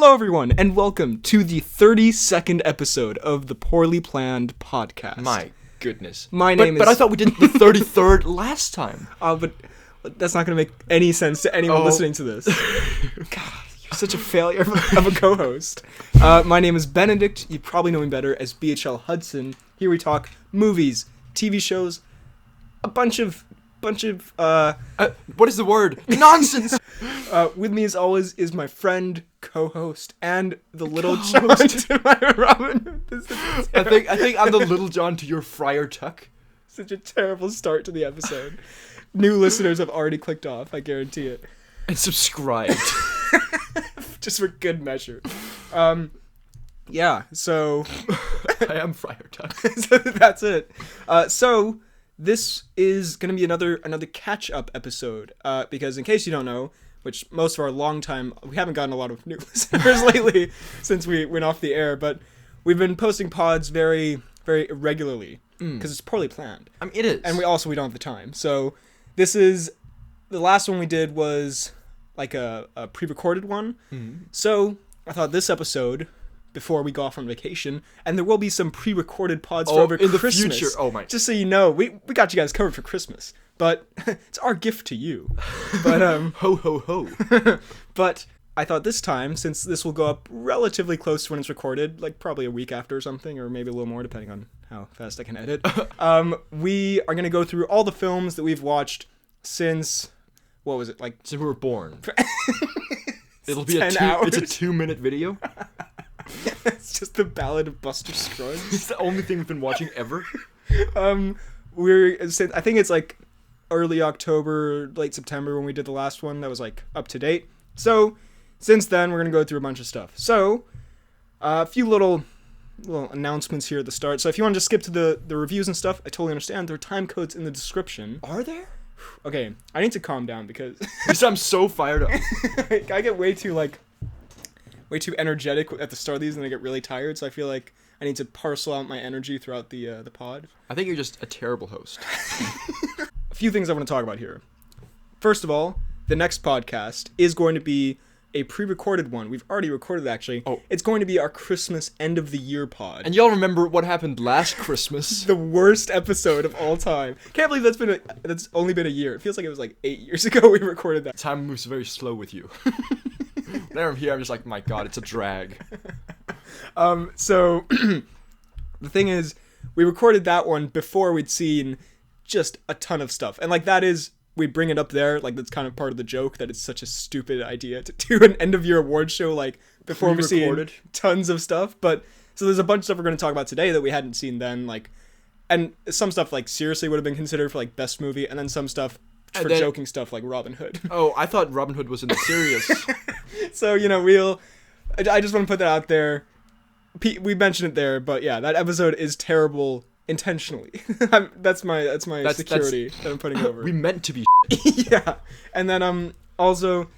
Hello, everyone, and welcome to the 32nd episode of the Poorly Planned Podcast. My goodness. But I thought we did the 33rd last time. But that's not going to make any sense to anyone listening to this. God, you're such a failure of a co-host. My name is Benedict. You probably know me better as BHL Hudson. Here we talk movies, TV shows, a bunch of what is the word? Nonsense! With me as always is my friend, co-host, and the Little John to my Robin Hood. I think I'm the Little John to your Friar Tuck. Such a terrible start to the episode. New listeners have already clicked off, I guarantee it. And subscribed. Just for good measure. Yeah, so... I am Friar Tuck. So that's it. So... This is going to be another catch-up episode, because in case you don't know, which most of our long time, we haven't gotten a lot of new listeners lately since we went off the air, but we've been posting pods very, very irregularly, because it's poorly planned. I mean, it is. And we don't have the time. So this is, the last one we did was like a pre-recorded one. Mm-hmm. So I thought this episode... before we go off on vacation, and there will be some pre-recorded pods for over in Christmas. The future. Oh my! Just so you know, we got you guys covered for Christmas, but it's our gift to you. But ho ho ho. But I thought this time, since this will go up relatively close to when it's recorded, like probably a week after or something, or maybe a little more depending on how fast I can edit. We are gonna go through all the films that we've watched since since we were born. It'll be It's a 2-minute video. It's just the Ballad of Buster Scruggs. It's the only thing we've been watching ever. I think it's like early October, late September when we did the last one that was like up to date. So since then, we're gonna go through a bunch of stuff. So a few little announcements here at the start. So if you want to just skip to the reviews and stuff, I totally understand. There are time codes in the description. Are there? Okay, I need to calm down because I'm so fired up. I get way too energetic at the start of these, and I get really tired. So I feel like I need to parcel out my energy throughout the pod. I think you're just a terrible host. A few things I want to talk about here. First of all, the next podcast is going to be a pre-recorded one. We've already recorded it, actually. Oh. It's going to be our Christmas end of the year pod. And y'all remember what happened last Christmas? The worst episode of all time. Can't believe that's only been a year. It feels like it was like 8 years ago we recorded that. Time moves very slow with you. Whenever I'm here, I'm just like, my God, it's a drag. So the thing is, we recorded that one before we'd seen just a ton of stuff. And like that is, we bring it up there, like that's kind of part of the joke that it's such a stupid idea to do an end of year award show like before we've seen tons of stuff. But so there's a bunch of stuff we're going to talk about today that we hadn't seen then, like, and some stuff like seriously would have been considered for like best movie, and then some stuff for joking stuff like Robin Hood. Oh, I thought Robin Hood was in the serious. So, I just want to put that out there. We mentioned it there, but yeah, that episode is terrible intentionally. That's my security that I'm putting over. We meant to be Yeah. And then also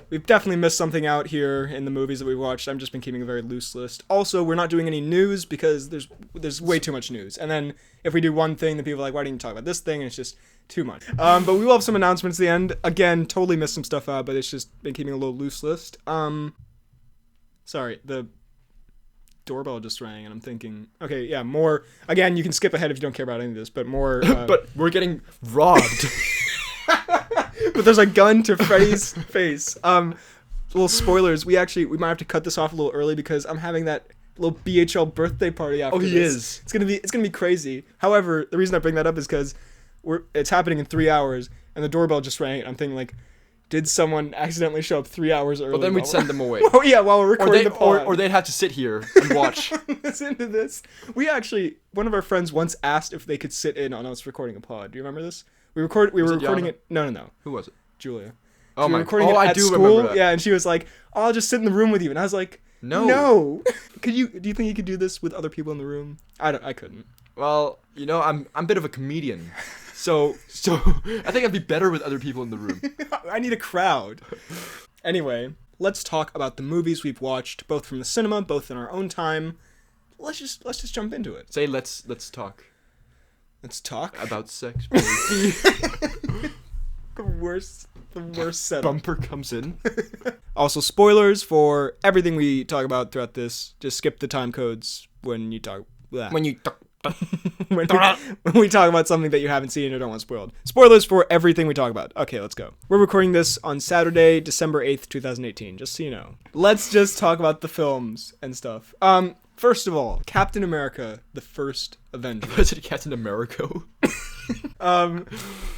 we've definitely missed something out here in the movies that we've watched. I've just been keeping a very loose list. Also, we're not doing any news because there's way too much news. And then if we do one thing, then people are like, why didn't you talk about this thing? And it's just too much. But we will have some announcements at the end. Again, totally missed some stuff out, but it's just been keeping a little loose list. Sorry, the doorbell just rang, and I'm thinking, okay, yeah, more. Again, you can skip ahead if you don't care about any of this, but more. But we're getting robbed. But there's a gun to Freddy's face. Little spoilers. We might have to cut this off a little early because I'm having that little BHL birthday party after this. Oh, he is. It's gonna be crazy. However, the reason I bring that up is because it's happening in 3 hours, and the doorbell just rang. And I'm thinking like, did someone accidentally show up 3 hours early? Well, then we'd send them away. Oh yeah, while we're recording the pod. Or they'd have to sit here and watch. Listen to this. One of our friends once asked if they could sit in on us recording a pod. Do you remember this? We were recording it. No. Who was it? Julia. Oh my. I do remember that. Yeah, and she was like, "I'll just sit in the room with you," and I was like, "No." Do you think you could do this with other people in the room? I couldn't. Well, I'm a bit of a comedian. So I think I'd be better with other people in the room. I need a crowd. Anyway, let's talk about the movies we've watched, both from the cinema, both in our own time. Let's just jump into it. Say let's talk. Let's talk About sex, baby. The worst setup. Bumper comes in. Also, spoilers for everything we talk about throughout this. Just skip the time codes when you talk. Blah. When you when we talk about something that you haven't seen or don't want spoiled. Spoilers for everything we talk about. Okay, let's go. We're recording this on Saturday, December 8th, 2018, just so you know. Let's just talk about the films and stuff. First of all, Captain America, the first Avenger. Was it Captain America?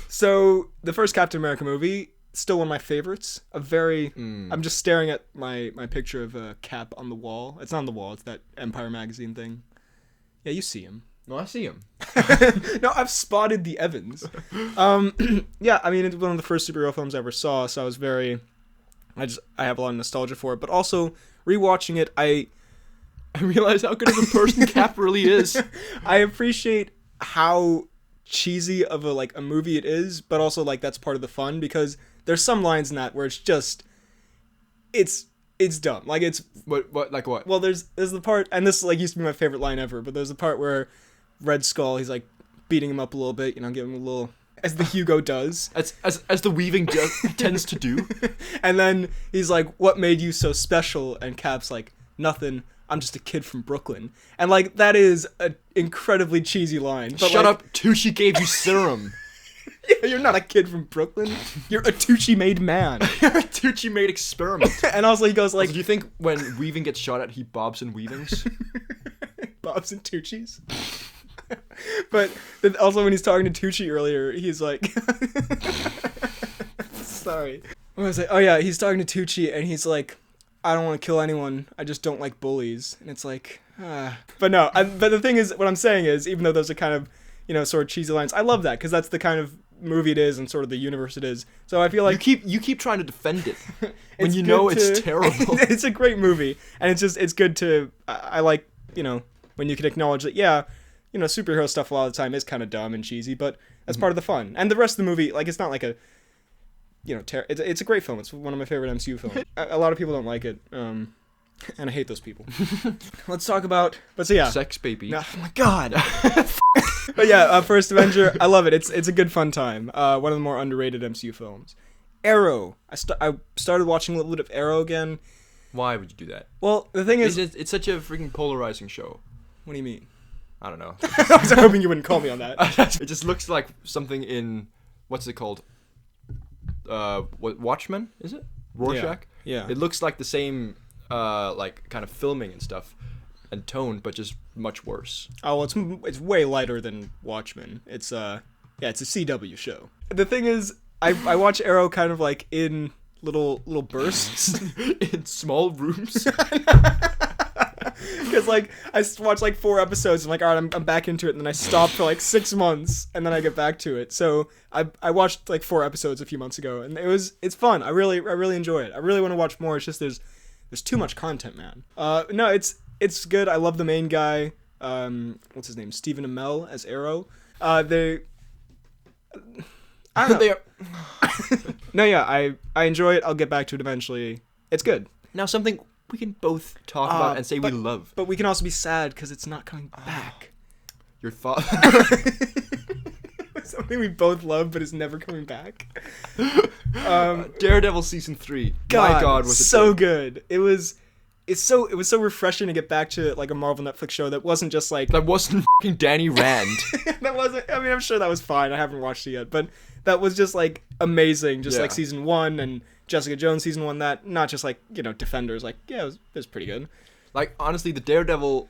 So, the first Captain America movie, still one of my favorites. I'm just staring at my picture of a Cap on the wall. It's not on the wall, it's that Empire magazine thing. Yeah, you see him. No, I see him. No, I've spotted the Evans. Yeah, I mean, it's one of the first superhero films I ever saw, so I have a lot of nostalgia for it, but also, rewatching it, I realize how good of a person Cap really is. I appreciate how cheesy of a movie it is, but also, like, that's part of the fun, because there's some lines in that where it's just, it's dumb. Like, it's... What? Like what? Well, there's the part, and this, like, used to be my favorite line ever, but there's the part where Red Skull, he's, like, beating him up a little bit, you know, giving him a little... As the Hugo does. As the weaving tends to do. And then he's like, what made you so special? And Cap's like, nothing. I'm just a kid from Brooklyn. And, like, that is an incredibly cheesy line. But Shut up, Tucci gave you serum. You're not a kid from Brooklyn. You're a Tucci-made man. You're a Tucci-made experiment. And also he goes like... Also, do you think when Weaving gets shot at, he bobs and weavings? Bobs and Tucci's? But then also when he's talking to Tucci earlier, he's like... Sorry. What was I? Oh yeah, he's talking to Tucci and he's like, I don't want to kill anyone. I just don't like bullies. And it's like... But no, but the thing is, what I'm saying is, even though those are kind of, you know, sort of cheesy lines, I love that, because that's the kind of movie it is and sort of the universe it is. So I feel like... You keep trying to defend it when you know it's terrible. It's a great movie, and it's good to... I like, you know, when you can acknowledge that, yeah, you know, superhero stuff a lot of the time is kind of dumb and cheesy, but that's part of the fun. And the rest of the movie, like, it's not like a, you know, it's a great film. It's one of my favorite MCU films. A lot of people don't like it, and I hate those people. Let's talk about... But so yeah. Sex, baby. Oh my god. But yeah, First Avenger, I love it. It's a good fun time. One of the more underrated MCU films. Arrow. I started watching a little bit of Arrow again. Why would you do that? Well, the thing is... It's such a freaking polarizing show. What do you mean? I don't know. I was hoping you wouldn't call me on that. It just looks like something in... What's it called? Watchmen, is it? Rorschach? Yeah. It looks like the same... like kind of filming and stuff and tone, but just much worse. Oh, well, it's way lighter than Watchmen. It's it's a CW show. The thing is, I watch Arrow kind of like in little bursts. In small rooms. Because like I watch like 4 episodes and like, all right, I'm back into it, and then I stop for like 6 months and then I get back to it. So I watched like 4 episodes a few months ago, and it's fun. I really enjoy it. I really want to watch more. It's just there's too much content, man. No, it's good. I love the main guy. What's his name? Stephen Amell as Arrow. I don't know. No, yeah, I enjoy it. I'll get back to it eventually. It's good. Now something we can both talk about and say we love. But we can also be sad because it's not coming back. Your thought? Something we both love, but is never coming back. Daredevil season 3. God, my God, was it so good. It was so refreshing to get back to like a Marvel Netflix show that wasn't just like that wasn't fucking Danny Rand. That wasn't. I mean, I'm sure that was fine. I haven't watched it yet, but that was just like amazing. Just like season 1 and Jessica Jones season 1. That not just like, you know, Defenders. Like, yeah, it was pretty good. Like, honestly, the Daredevil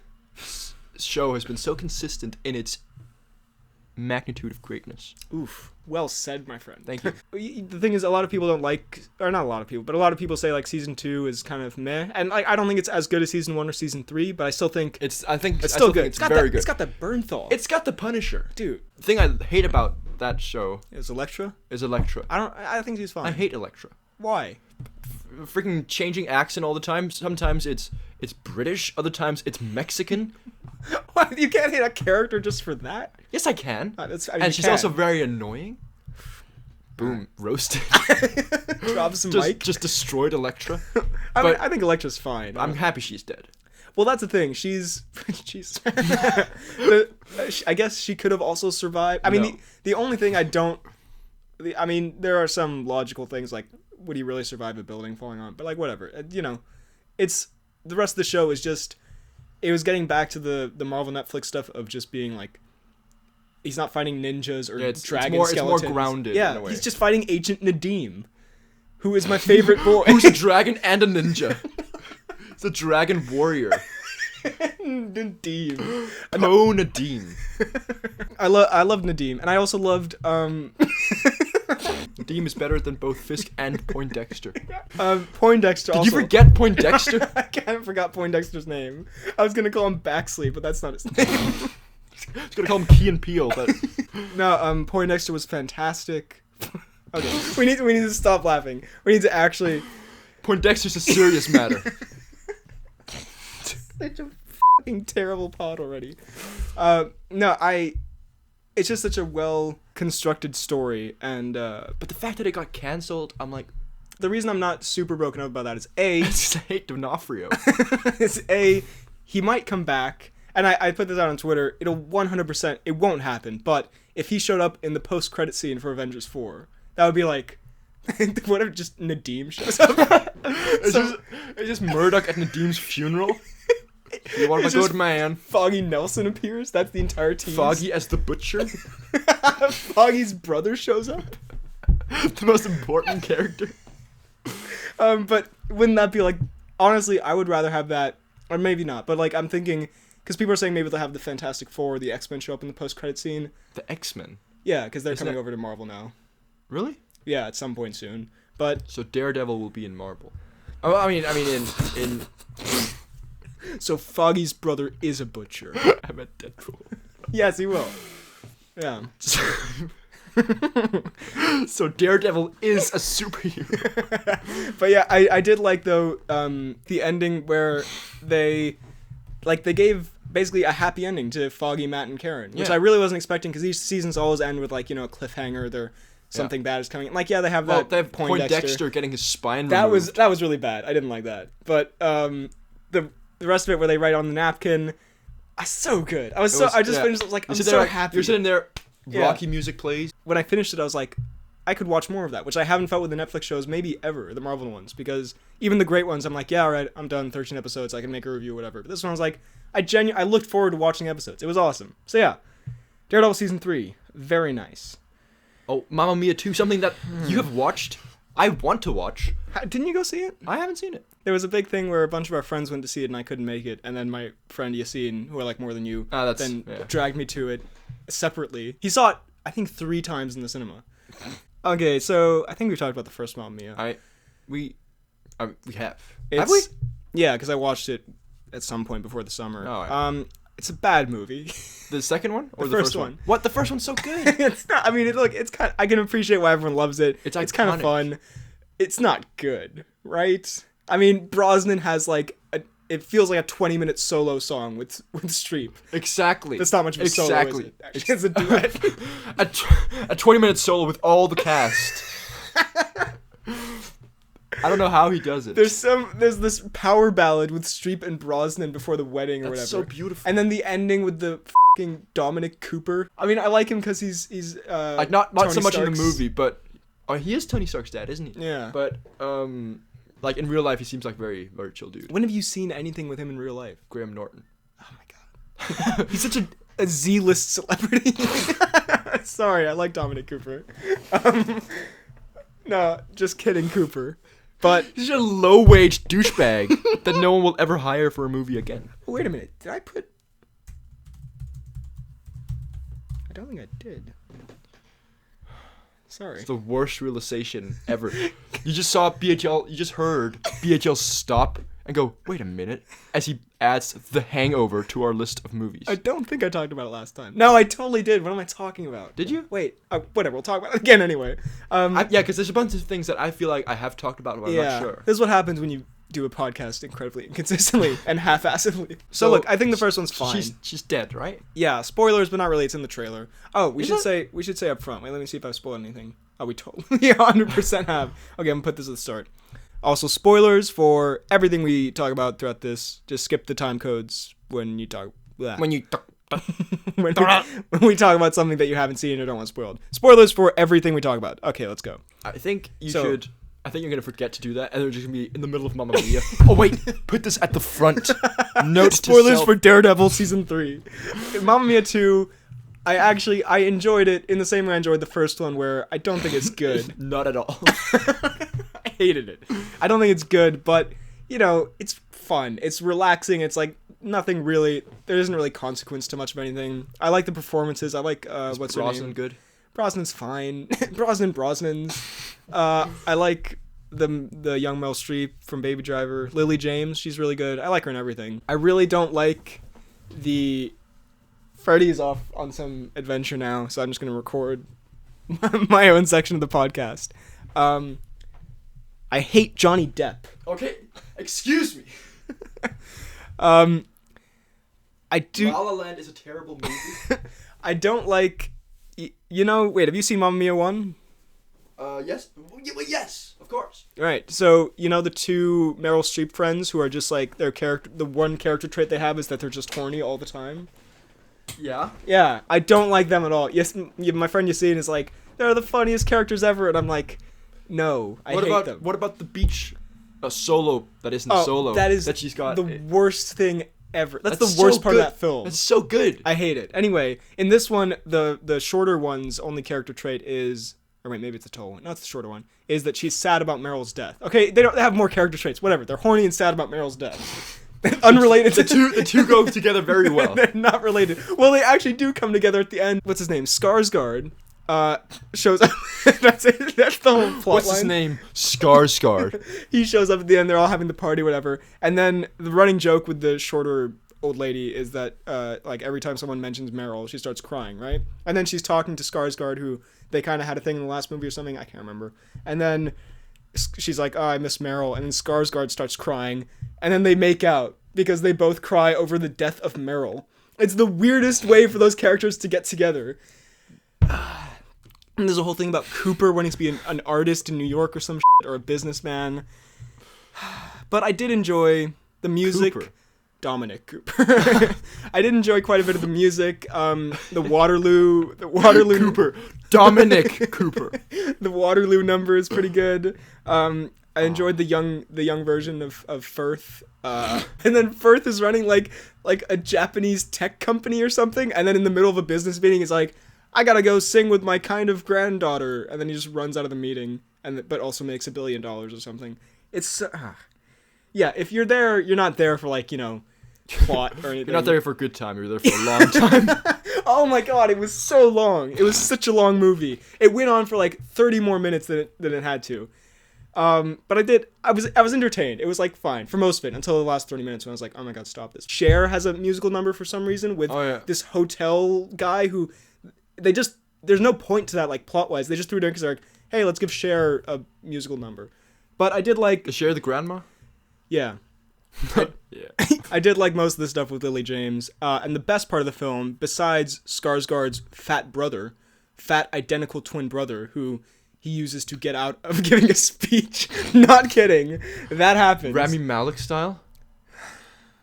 show has been so consistent in its magnitude of greatness. Oof. Well said, my friend. Thank you. The thing is, a lot of people don't like, or not a lot of people, but a lot of people say like season 2 is kind of meh, and like I don't think it's as good as season 1 or season 3, but I still think it's still good. It's very good. It's got that Bernthal. It's got the Punisher, dude. The thing I hate about that show is Elektra. I think she's fine. I hate Elektra. Why? Freaking changing accent all the time. Sometimes it's British, other times it's Mexican. What? You can't hate a character just for that? Yes, I can. And she's also very annoying. Boom, roasted. Drops the mic. Just destroyed Elektra. I think Elektra's fine. I'm happy she's dead. Well, that's the thing. She's I guess she could have also survived. I mean, the only thing I don't I mean, there are some logical things like, would he really survive a building falling on? But like, whatever. You know, it's the rest of the show is just. It was getting back to the Marvel Netflix stuff of just being like, he's not fighting ninjas or dragon skeletons. It's more grounded. Yeah, in a way. he's just fighting Agent Nadim, who is my favorite boy. Who's a dragon and a ninja. He's a dragon warrior. Nadim. Oh, Nadim. I love Nadim, and I also loved Nadim is better than both Fisk and Poindexter. Poindexter. Did also. you forget Poindexter? I kind of forgot Poindexter's name. I was gonna call him Backsley, but that's not his name. I was gonna call him Key and Peele, but no. Poindexter was fantastic. Okay, we need to stop laughing. We need to actually. Poindexter's a serious matter. Such a fucking terrible pod already. It's just such a well constructed story, and but the fact that it got cancelled, I'm like, the reason I'm not super broken up about that is A, I just hate D'Onofrio. is A, he might come back, and I put this out on Twitter. It'll 100%. It won't happen, but if he showed up in the post credit scene for Avengers 4, that would be like. What if just Nadim shows up? It's just Murdoch at Nadim's funeral. You want a good man. Foggy Nelson appears. That's the entire team. Foggy as the butcher. Foggy's brother shows up. The most important character. But wouldn't that be like? Honestly, I would rather have that, or maybe not. But like, I'm thinking because people are saying maybe they'll have the Fantastic Four, the X-Men show up in the post-credit scene. The X-Men. Yeah, because they're coming over to Marvel now. Really? Yeah, at some point soon. But so Daredevil will be in Marvel. Oh, I mean, in. So Foggy's brother is a butcher. I meant Deadpool. Yes, he will. Yeah. So Daredevil is a superhero. But yeah, I did like though the ending where they gave basically a happy ending to Foggy, Matt, and Karen, which I really wasn't expecting because these seasons always end with like, you know, a cliffhanger. They're something bad is coming. Like, yeah, they have that. They have Poindexter getting his spine that removed. That was really bad. I didn't like that. But the rest of it where they write on the napkin, so good. I just finished. I was like, I'm so happy. You're sitting there. Rocky music plays. When I finished it, I was like, I could watch more of that, which I haven't felt with the Netflix shows maybe ever, the Marvel ones, because even the great ones, I'm like, yeah, all right, I'm done, 13 episodes, I can make a review, whatever. But this one, I was like, I looked forward to watching episodes. It was awesome. So yeah, Daredevil Season 3, very nice. Oh, Mamma Mia 2, something that you have watched. I want to watch. Didn't you go see it? I haven't seen it. There was a big thing where a bunch of our friends went to see it and I couldn't make it, and then my friend Yassine, who I like more than you, dragged me to it separately. He saw it, I think, 3 times in the cinema. Okay, so I think we talked about the first Mamma Mia. We have. Have we? Yeah, because I watched it at some point before the summer. Oh, right. It's a bad movie. The second one or the first one? What? The first one's so good. It's not. I mean, it's kind. I can appreciate why everyone loves it. It's kind of fun. It's not good, right? I mean, Brosnan has like it feels like a 20-minute solo song with Streep. Exactly. That's not much of a solo, is it? Actually, it's a duet. a 20-minute solo with all the cast. I don't know how he does it. There's this power ballad with Streep and Brosnan before the wedding or whatever. That's so beautiful. And then the ending with the fucking Dominic Cooper. I mean, I like him because he's not Tony so much Stark's. in the movie, but he is Tony Stark's dad, isn't he? Yeah. But like in real life, he seems like very, very chill dude. When have you seen anything with him in real life? Graham Norton. Oh my god. He's such a Z-list celebrity. Sorry, I like Dominic Cooper. No, just kidding, Cooper. But he's a low-wage douchebag that no one will ever hire for a movie again. Wait a minute. Did I put... I don't think I did. Sorry. It's the worst realization ever. You just saw BHL, you just heard BHL stop and go, wait a minute, as he adds The Hangover to our list of movies. I don't think I talked about it last time. No, I totally did. What am I talking about? Did you? Wait. Whatever. We'll talk about it again anyway. Yeah, because there's a bunch of things that I feel like I have talked about, but I'm not sure. This is what happens when you do a podcast incredibly inconsistently and half-assedly. So look, I think the first one's fine. She's dead, right? Yeah, spoilers, but not really. It's in the trailer. Oh, we should say up front. Wait, let me see if I've spoiled anything. Oh, we totally 100% have. Okay, I'm gonna put this at the start. Also, spoilers for everything we talk about throughout this. Just skip the time codes when you talk. Blah. When you talk. when we talk about something that you haven't seen or don't want spoiled. Spoilers for everything we talk about. Okay, let's go. I think you're gonna forget to do that, and they're just gonna be in the middle of Mamma Mia. Oh wait, put this at the front. Note spoilers for Daredevil season 3. Mamma Mia 2. I enjoyed it in the same way I enjoyed the first one, where I don't think it's good. Not at all. I hated it. I don't think it's good, but it's fun. It's relaxing. It's like nothing really. There isn't really consequence to much of anything. I like the performances. I like what's her Brosnan name? good? Brosnan's fine. Brosnan's. I like the young Mel Streep from Baby Driver. Lily James, she's really good. I like her in everything. I really don't like the Freddy's off on some adventure now, so I'm just gonna record my own section of the podcast. I hate Johnny Depp. Okay, excuse me. I do. La La Land is a terrible movie. I don't like. Wait, have you seen Mamma Mia 1? Yes. Well, yes, of course. Right. So the two Meryl Streep friends who are just like their character. The one character trait they have is that they're just horny all the time. Yeah. Yeah, I don't like them at all. Yes, my friend Yassine is like, they're the funniest characters ever, and I'm like, no, I hate them. What about the beach solo that isn't solo? That she's got the worst thing ever. That's the worst part of that film. That's so good. I hate it. Anyway, in this one, the shorter one's only character trait is, or wait, maybe it's the tall one. No, it's the shorter one. Is that she's sad about Meryl's death. Okay, they don't have more character traits. Whatever. They're horny and sad about Meryl's death. Unrelated. The two go together very well. They're not related. Well, they actually do come together at the end. What's his name? Skarsgård shows up. That's it. That's the whole plot What's line. His name? Skarsgård. He shows up at the end. They're all having the party, whatever. And then the running joke with the shorter old lady is that like every time someone mentions Meryl, she starts crying, right? And then she's talking to Skarsgård, who they kind of had a thing in the last movie or something. I can't remember. And then she's like, "Oh, I miss Meryl," and then Skarsgård starts crying, and then they make out because they both cry over the death of Meryl. It's the weirdest way for those characters to get together. And there's a whole thing about Cooper wanting to be an artist in New York or some shit, or a businessman. But I did enjoy the music. Cooper. Dominic Cooper. I did enjoy quite a bit of the music. The Waterloo Cooper. Dominic Cooper. The Waterloo number is pretty good. I enjoyed the young version of Firth. And then Firth is running like a Japanese tech company or something, and then in the middle of a business meeting he's like, I gotta go sing with my kind of granddaughter, and then he just runs out of the meeting, but also makes $1 billion or something. It's yeah, if you're there, you're not there for plot or anything. You're not there for a good time. You're there for a long time. Oh my god, it was so long. It was such a long movie. It went on for 30 more minutes than it had to. But I was entertained. It was fine for most of it until the last 30 minutes when I was like, oh my god, stop this. Cher has a musical number for some reason with this hotel guy who there's no point to that plot wise. They just threw it in because they're like, hey, let's give Cher a musical number. But I did like. Is Cher the grandma? Yeah. Yeah. I did like most of the stuff with Lily James. And the best part of the film, besides Skarsgård's fat identical twin brother, who he uses to get out of giving a speech. Not kidding. That happens. Rami Malek style?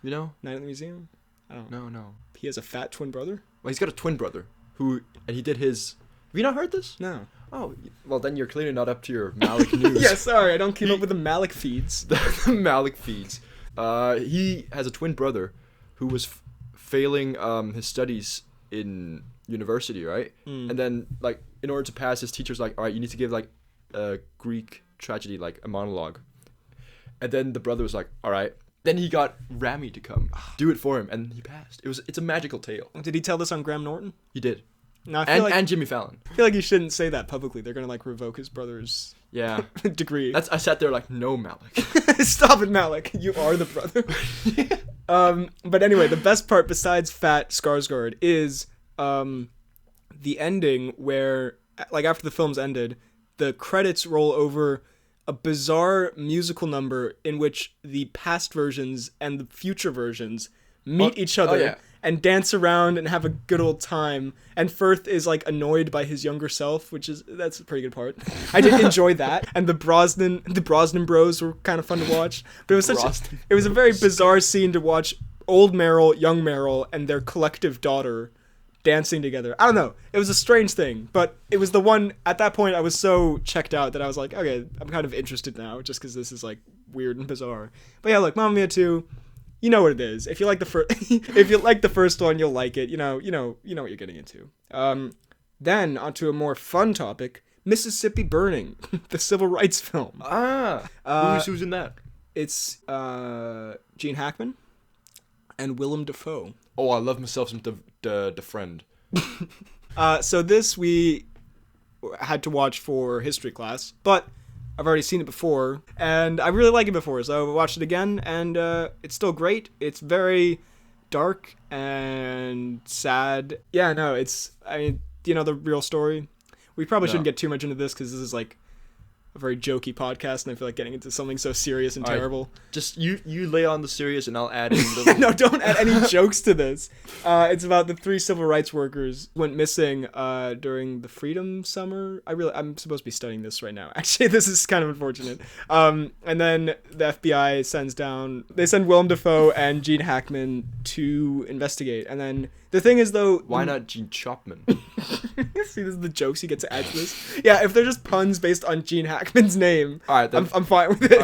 You know? Night at the Museum? I don't know. No. He has a fat twin brother? Well, he's got a twin brother and he did his... Have you not heard this? No. Oh, well then you're clearly not up to your Malek news. Yeah, sorry, I don't keep up with the Malek feeds. The Malek feeds. He has a twin brother who was failing his studies in university, right? And then in order to pass, his teacher's like, all right, you need to give a Greek tragedy, a monologue. And then the brother was like, all right. Then he got Rami to come do it for him, and he passed. It's a magical tale. Did he tell this on Graham Norton? He did. No, I feel and Jimmy Fallon. I feel like you shouldn't say that publicly. They're gonna revoke his brother's degree. I sat there no, Malek. Stop it, Malek. You are the brother. But anyway, the best part besides fat Skarsgård is the ending where after the film's ended, the credits roll over a bizarre musical number in which the past versions and the future versions meet each other and dance around and have a good old time. And Firth is annoyed by his younger self, that's a pretty good part. I did enjoy that. And the Brosnan bros were kind of fun to watch. But it was it was a very bizarre scene to watch old Meryl, young Meryl, and their collective daughter dancing together. I don't know. It was a strange thing, but it was the one, at that point, I was so checked out that I was like, okay, I'm kind of interested now, just because this is, like, weird and bizarre. But yeah, look, Mamma Mia 2, you know what it is. If you like the first, if you like the first one, you'll like it. You know what you're getting into. Then, onto a more fun topic, Mississippi Burning, the civil rights film. Who's in that? It's Gene Hackman and Willem Dafoe. Oh, I love myself some the friend. So this we had to watch for history class, but I've already seen it before, and I really like it before, so I watched it again, and it's still great. It's very dark and sad. Yeah, no, do you know the real story? We probably shouldn't get too much into this, because this is, like, a very jokey podcast, and I feel like getting into something so serious and terrible. Just you lay on the serious, and I'll add in the... No, don't add any jokes to this. It's about the 3 civil rights workers went missing during the Freedom Summer. I'm supposed to be studying this right now. Actually, this is kind of unfortunate. And then the FBI send Willem Dafoe and Gene Hackman to investigate. And then the thing is, though... Why not Gene Chapman? See, this is the jokes he gets to add to this. Yeah, if they're just puns based on Gene Hackman's name, all right, I'm fine with it.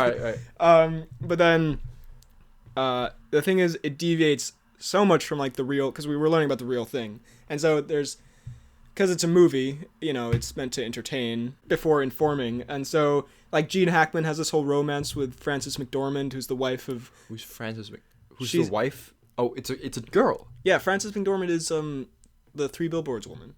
All right. But then, the thing is, it deviates so much from, like, the real, because we were learning about the real thing. And so because it's a movie, it's meant to entertain before informing. And so, like, Gene Hackman has this whole romance with Frances McDormand, who's the wife of... Who's Frances Who's the wife? Oh, it's a girl. Yeah, Frances McDormand is the 3 Billboards woman.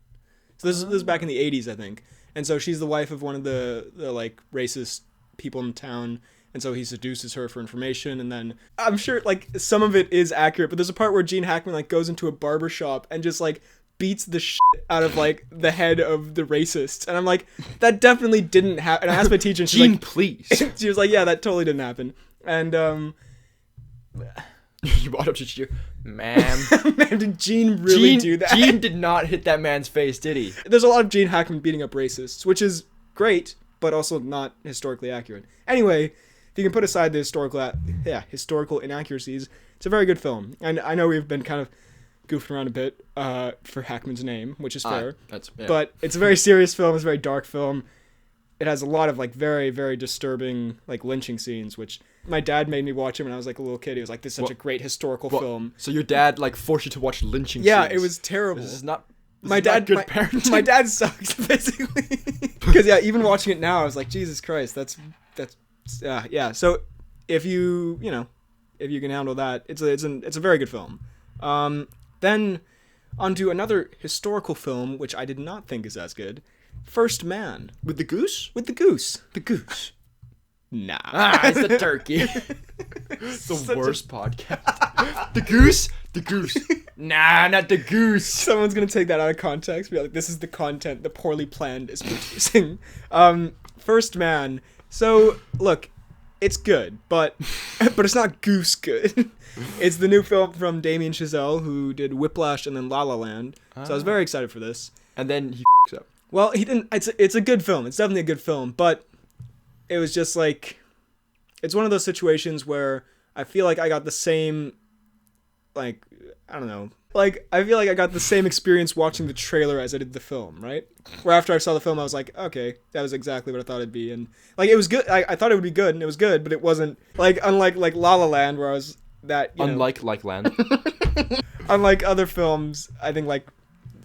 So this is back in the 80s, I think. And so she's the wife of one of the like, racist people in town. And so he seduces her for information. And then I'm sure, like, some of it is accurate. But there's a part where Gene Hackman, like, goes into a barber shop and just, like, beats the shit out of, like, the head of the racist. And I'm like, that definitely didn't happen. And I asked my teacher, and she's Gene, like, please. She was like, yeah, that totally didn't happen. And, You brought up to you, ma'am. Man, did Gene really do that? Gene did not hit that man's face, did he? There's a lot of Gene Hackman beating up racists, which is great, but also not historically accurate. Anyway, if you can put aside the historical inaccuracies, it's a very good film. And I know we've been kind of goofing around a bit for Hackman's name, which is fair. But it's a very serious film. It's a very dark film. It has a lot of, like, very, very disturbing, like, lynching scenes, which my dad made me watch him when I was, like, a little kid. He was like, this is such a great historical film. So your dad, like, forced you to watch lynching scenes? Yeah, it was terrible. This is not good parenting. My dad sucks, basically. Because, even watching it now, I was like, Jesus Christ, that's yeah. So if you can handle that, it's a very good film. Then onto another historical film, which I did not think is as good. First Man. With the goose? With the goose. The goose. Nah. It's the turkey. It's the worst podcast. The goose? The goose. Nah, not the goose. Someone's gonna take that out of context. Be like, this is the content the poorly planned is producing. First Man. So, look, it's good, but it's not goose good. It's the new film from Damien Chazelle, who did Whiplash and then La La Land. So I was very excited for this. And then he f***s up. Well, he didn't. It's a good film. It's definitely a good film, but it was just like, it's one of those situations where I feel like I got the same, like, I don't know. Like, I feel like I got the same experience watching the trailer as I did the film, right? Where after I saw the film, I was like, okay, that was exactly what I thought it'd be. And, like, it was good. I thought it would be good, and it was good, but it wasn't, like, unlike, like, La La Land, where I was that, Unlike Land. Unlike other films, I think, like,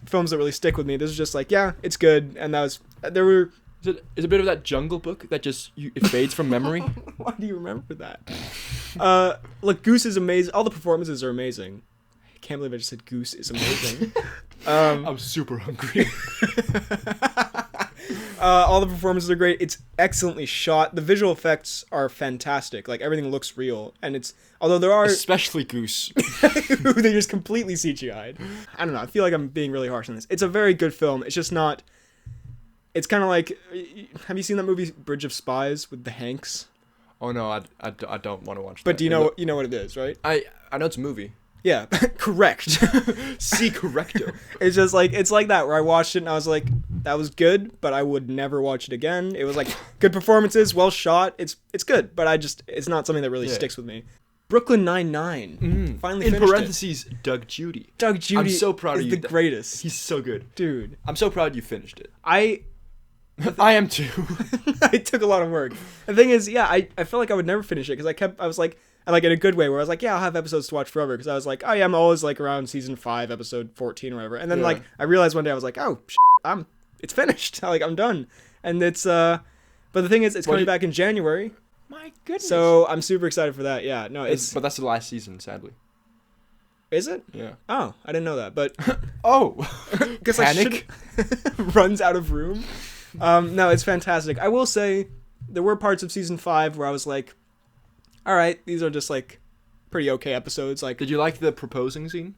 films that really stick with me, this is just like, yeah, it's good, and is it a bit of that Jungle Book that just it fades from memory? Why do you remember that? Look, Goose is amazing. All the performances are amazing. I can't believe I just said Goose is amazing. I'm super hungry. All the performances are great. It's excellently shot. The visual effects are fantastic. Like, everything looks real, and although there are especially Goose, who they just completely CGI'd. I don't know. I feel like I'm being really harsh on this. It's a very good film. It's just not. It's kind of like, have you seen that movie Bridge of Spies with the Hanks? Oh no, I don't want to watch that. But do you know what it is, right? I know it's a movie. Yeah, correct. See, correcto. It's just like, it's like that, where I watched it and I was like, that was good, but I would never watch it again. It was like, good performances, well shot. It's good, but it's not something that really sticks with me. Brooklyn Nine-Nine. Finally In finished parentheses, Doug Judy. Doug Judy I'm so proud is of you. the greatest. He's so good. Dude. I'm so proud you finished it. I am too. it took a lot of work. The thing is, yeah, I felt like I would never finish it because I was like, and like in a good way where I was like, yeah, I'll have episodes to watch forever because I was like, oh yeah, I'm always like around season 5, episode 14 or whatever. And then like I realized one day I was like, oh, it's finished. Like I'm done. And it's but the thing is, it's coming back in January. My goodness. So I'm super excited for that. Yeah, no, but that's the last season, sadly. Is it? Yeah. Oh, I didn't know that. But because Panic runs out of room. No, it's fantastic. I will say there were parts of season 5 where I was like, all right, these are just like pretty okay episodes. Like, did you like the proposing scene?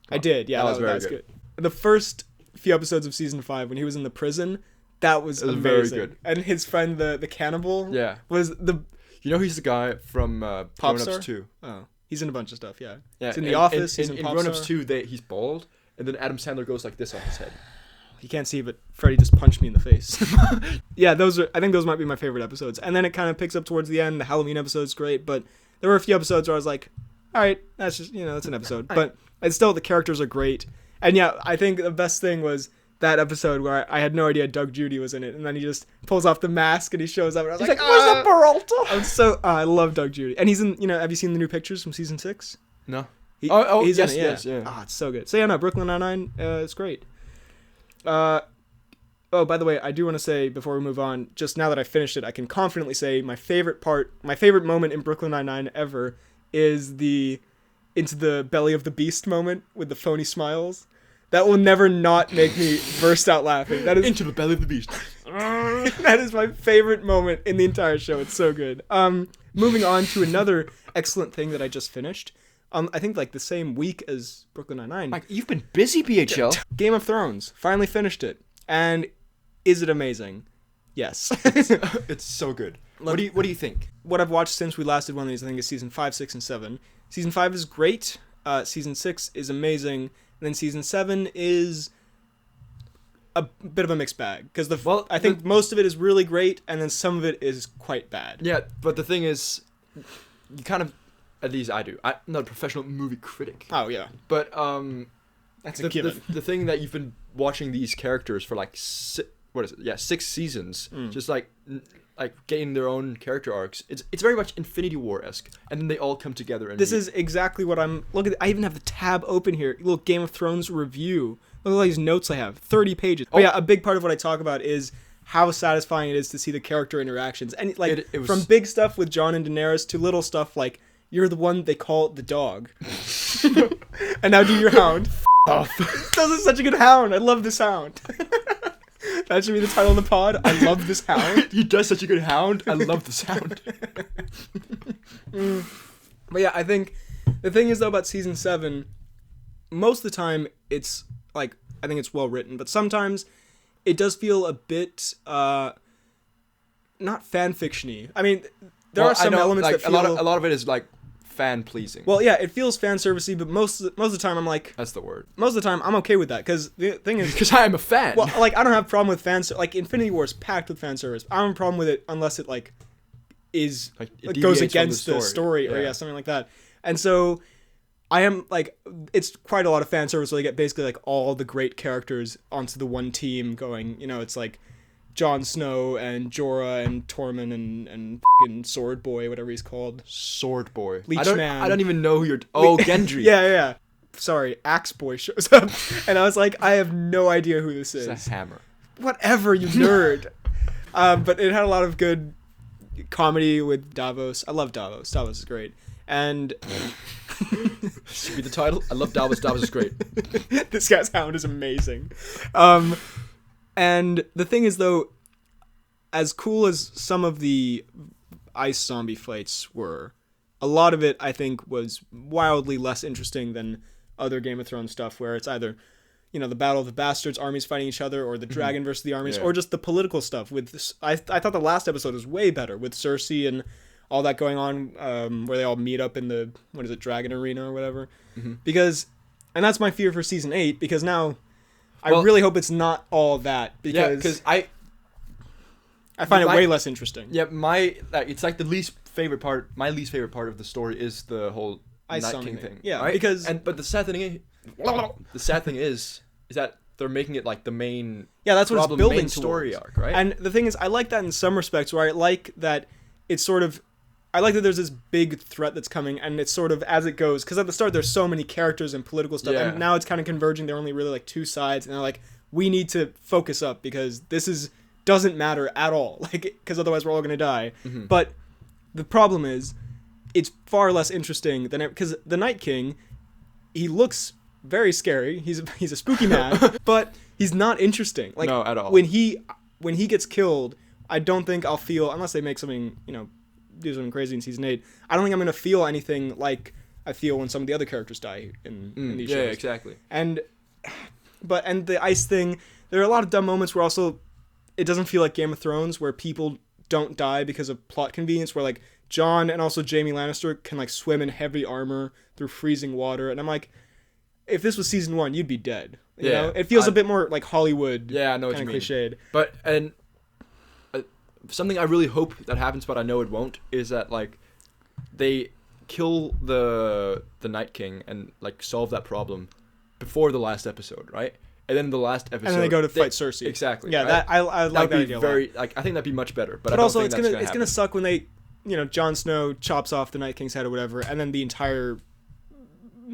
I did. Yeah, that was good. The first few episodes of season 5 when he was in the prison, that was amazing. Very good. And his friend, the cannibal, was the. You know, he's the guy from Grown Ups 2. Oh, he's in a bunch of stuff. Yeah. Yeah. He's in The Office. He's in Grown Ups 2, he's bald, and then Adam Sandler goes like this on his head. You can't see, but Freddy just punched me in the face. Yeah, I think those might be my favorite episodes. And then it kind of picks up towards the end. The Halloween episode's great, but there were a few episodes where I was like, all right, that's just, that's an episode. But it's still, the characters are great. And yeah, I think the best thing was that episode where I had no idea Doug Judy was in it, and then he just pulls off the mask and he shows up, and I was like, where's the Peralta? I love Doug Judy. And he's in, have you seen the new pictures from season 6? No. He's in it, yes. It's so good. So yeah, no, Brooklyn Nine-Nine, it's great. Oh, by the way, I do want to say before we move on, just now that I finished it, I can confidently say my favorite moment in Brooklyn Nine-Nine ever is the into the belly of the beast moment with the phony smiles. That will never not make me burst out laughing. That is into the belly of the beast. That is my favorite moment in the entire show. It's so good. Moving on to another excellent thing that I just finished. I think like the same week as Brooklyn Nine-Nine. Mike, you've been busy, BHL. Game of Thrones. Finally finished it. And is it amazing? Yes. It's so good. What do you think? What I've watched since we last did one of these, I think, is season 5, 6, and 7. Season 5 is great. Season 6 is amazing. And then season 7 is a bit of a mixed bag. Because I think most of it is really great, and then some of it is quite bad. Yeah, but the thing is, you kind of, at least I do. I'm not a professional movie critic. Oh, yeah. But that's a given. The thing that you've been watching these characters for like 6 seasons, just like getting their own character arcs. It's very much Infinity War-esque, and then they all come together. And this is exactly what I'm. Look at. I even have the tab open here. Little Game of Thrones review. Look at all these notes I have. 30 pages. Oh yeah, a big part of what I talk about is how satisfying it is to see the character interactions, and like it was, from big stuff with Jon and Daenerys to little stuff like you're the one they call the dog, and now do your hound. Off. This is such a good hound. I love this hound. That should be the title of the pod. I love this hound. He does such a good hound. I love the sound. But yeah, I think the thing is though about season 7, most of the time it's like I think it's well written, but sometimes it does feel a bit not fan fiction-y. I mean, there are some elements that feel a lot of it is like fan pleasing. Well, yeah, it feels fan servicey, but most of the time I'm like, that's the word. Most of the time I'm okay with that because the thing is, because I am a fan. Well, like I don't have a problem with fan like Infinity War is packed with fan service. I don't have a problem with it unless it like is like it goes against the story or something like that. And so I am like, it's quite a lot of fan service where they get basically like all the great characters onto the one team going. It's like Jon Snow and Jorah and Tormund and fucking Sword Boy, whatever he's called. Sword Boy. Man. I don't even know who you're... Oh, Gendry. Yeah. Sorry, Axe Boy shows up. And I was like, I have no idea who this is. It's a hammer. Whatever, you nerd. But it had a lot of good comedy with Davos. I love Davos. Davos is great. And... Should be the title. I love Davos. Davos is great. This guy's hound is amazing. And the thing is, though, as cool as some of the ice zombie fights were, a lot of it, I think, was wildly less interesting than other Game of Thrones stuff, where it's either, the Battle of the Bastards, armies fighting each other, or the dragon versus the armies, or just the political stuff. I thought the last episode was way better, with Cersei and all that going on, where they all meet up in the, Dragon Arena or whatever. Mm-hmm. And that's my fear for Season 8, because now... I really hope it's not all that, because I find it way less interesting. Yeah, it's like the least favorite part, my least favorite part of the story is the whole Ice Night Summoning King thing. Yeah, right? because but the sad thing is that they're making it like the main that's what it's problem, building main story towards. arc, right? And the thing is, I like that in some respects, where I like that it's sort of, I like that there's this big threat that's coming, and it's sort of as it goes, because at the start there's so many characters and political stuff, and now it's kind of converging. They're only really like two sides, and they're like, we need to focus up because this doesn't matter at all, like, because otherwise we're all gonna die. Mm-hmm. But the problem is, it's far less interesting than because the Night King, he looks very scary. He's a spooky man, but he's not interesting. Like, no, at all. When he gets killed, I don't think I'll feel, unless they make something, do something crazy in season 8. I don't think I'm gonna feel anything like I feel when some of the other characters die in these shows. Yeah, exactly. And the ice thing, there are a lot of dumb moments where also it doesn't feel like Game of Thrones, where people don't die because of plot convenience, where like Jon and also Jaime Lannister can like swim in heavy armor through freezing water, and I'm like, if this was season 1, you'd be dead. You know? It feels a bit more like Hollywood. Yeah, I know what you mean. Cliched. But something I really hope that happens, but I know it won't, is that like they kill the Night King and like solve that problem before the last episode, right? And then the last episode, and then they go to fight Cersei. Exactly. Yeah, right? that I like that idea a lot. Like I think that'd be much better. But I don't also, think it's gonna suck when they, Jon Snow chops off the Night King's head or whatever, and then the entire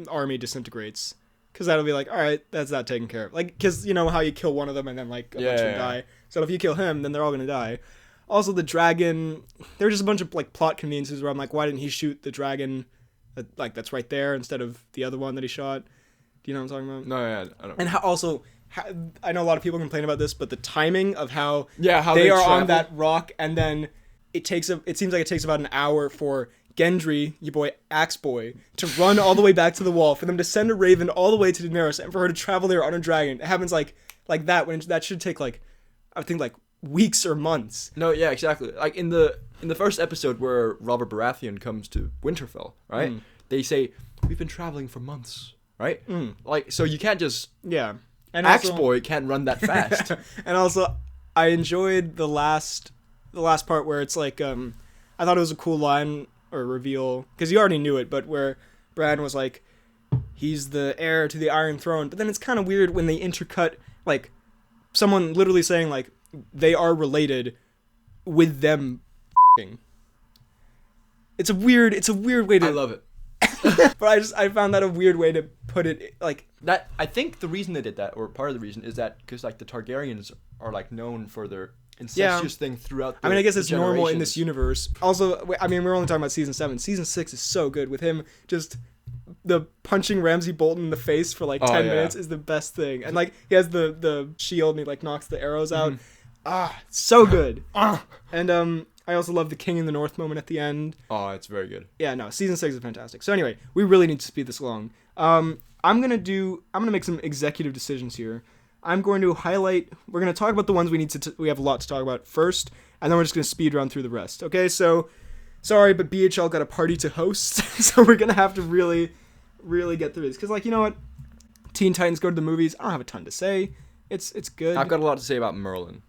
army disintegrates. Because that'll be like, all right, that's that taken care of. Like, because you know how you kill one of them and then like a bunch of them die. So if you kill him, then they're all gonna die. Also, the dragon, there were just a bunch of like plot conveniences where I'm like, why didn't he shoot the dragon, that's right there instead of the other one that he shot? Do you know what I'm talking about? No, yeah, I don't. And I know a lot of people complain about this, but the timing of how they are travel on that rock, and then it seems like it takes about an hour for Gendry, your boy Axe Boy, to run all the way back to the wall, for them to send a raven all the way to Daenerys, and for her to travel there on a dragon. It happens like that, when that should take like, I think like weeks or months. No, yeah, exactly. Like in the first episode where Robert Baratheon comes to Winterfell, right? They say, we've been traveling for months, right? Like, so you can't just... Yeah. And Axe Boy can't run that fast. And also, I enjoyed the last part where it's like, I thought it was a cool line or reveal, because you already knew it, but where Bran was like, he's the heir to the Iron Throne. But then it's kind of weird when they intercut, like, someone literally saying, like, they are related with them f***ing. It's a weird way to... I love it. But I found that a weird way to put it, like... That, I think the reason they did that, or part of the reason, is that because, like, the Targaryens are, like, known for their incestuous thing throughout the I guess it's normal in generations. this universe. Also, I mean, we're only talking about season 7. Season 6 is so good with him just... The punching Ramsay Bolton in the face for, like, 10 minutes is the best thing. And, like, he has the shield and he, like, knocks the arrows out. So good. And, I also love the King in the North moment at the end. Oh, it's very good. Yeah, no, season 6 is fantastic. So anyway, we really need to speed this along. I'm gonna make some executive decisions here. I'm going to highlight, we're gonna talk about the ones we have a lot to talk about first, and then we're just gonna speed run through the rest. Okay, so, sorry, but BHL got a party to host, so we're gonna have to really, really get through this. Because, like, you know what? Teen Titans Go to the Movies, I don't have a ton to say. It's good. I've got a lot to say about Merlin.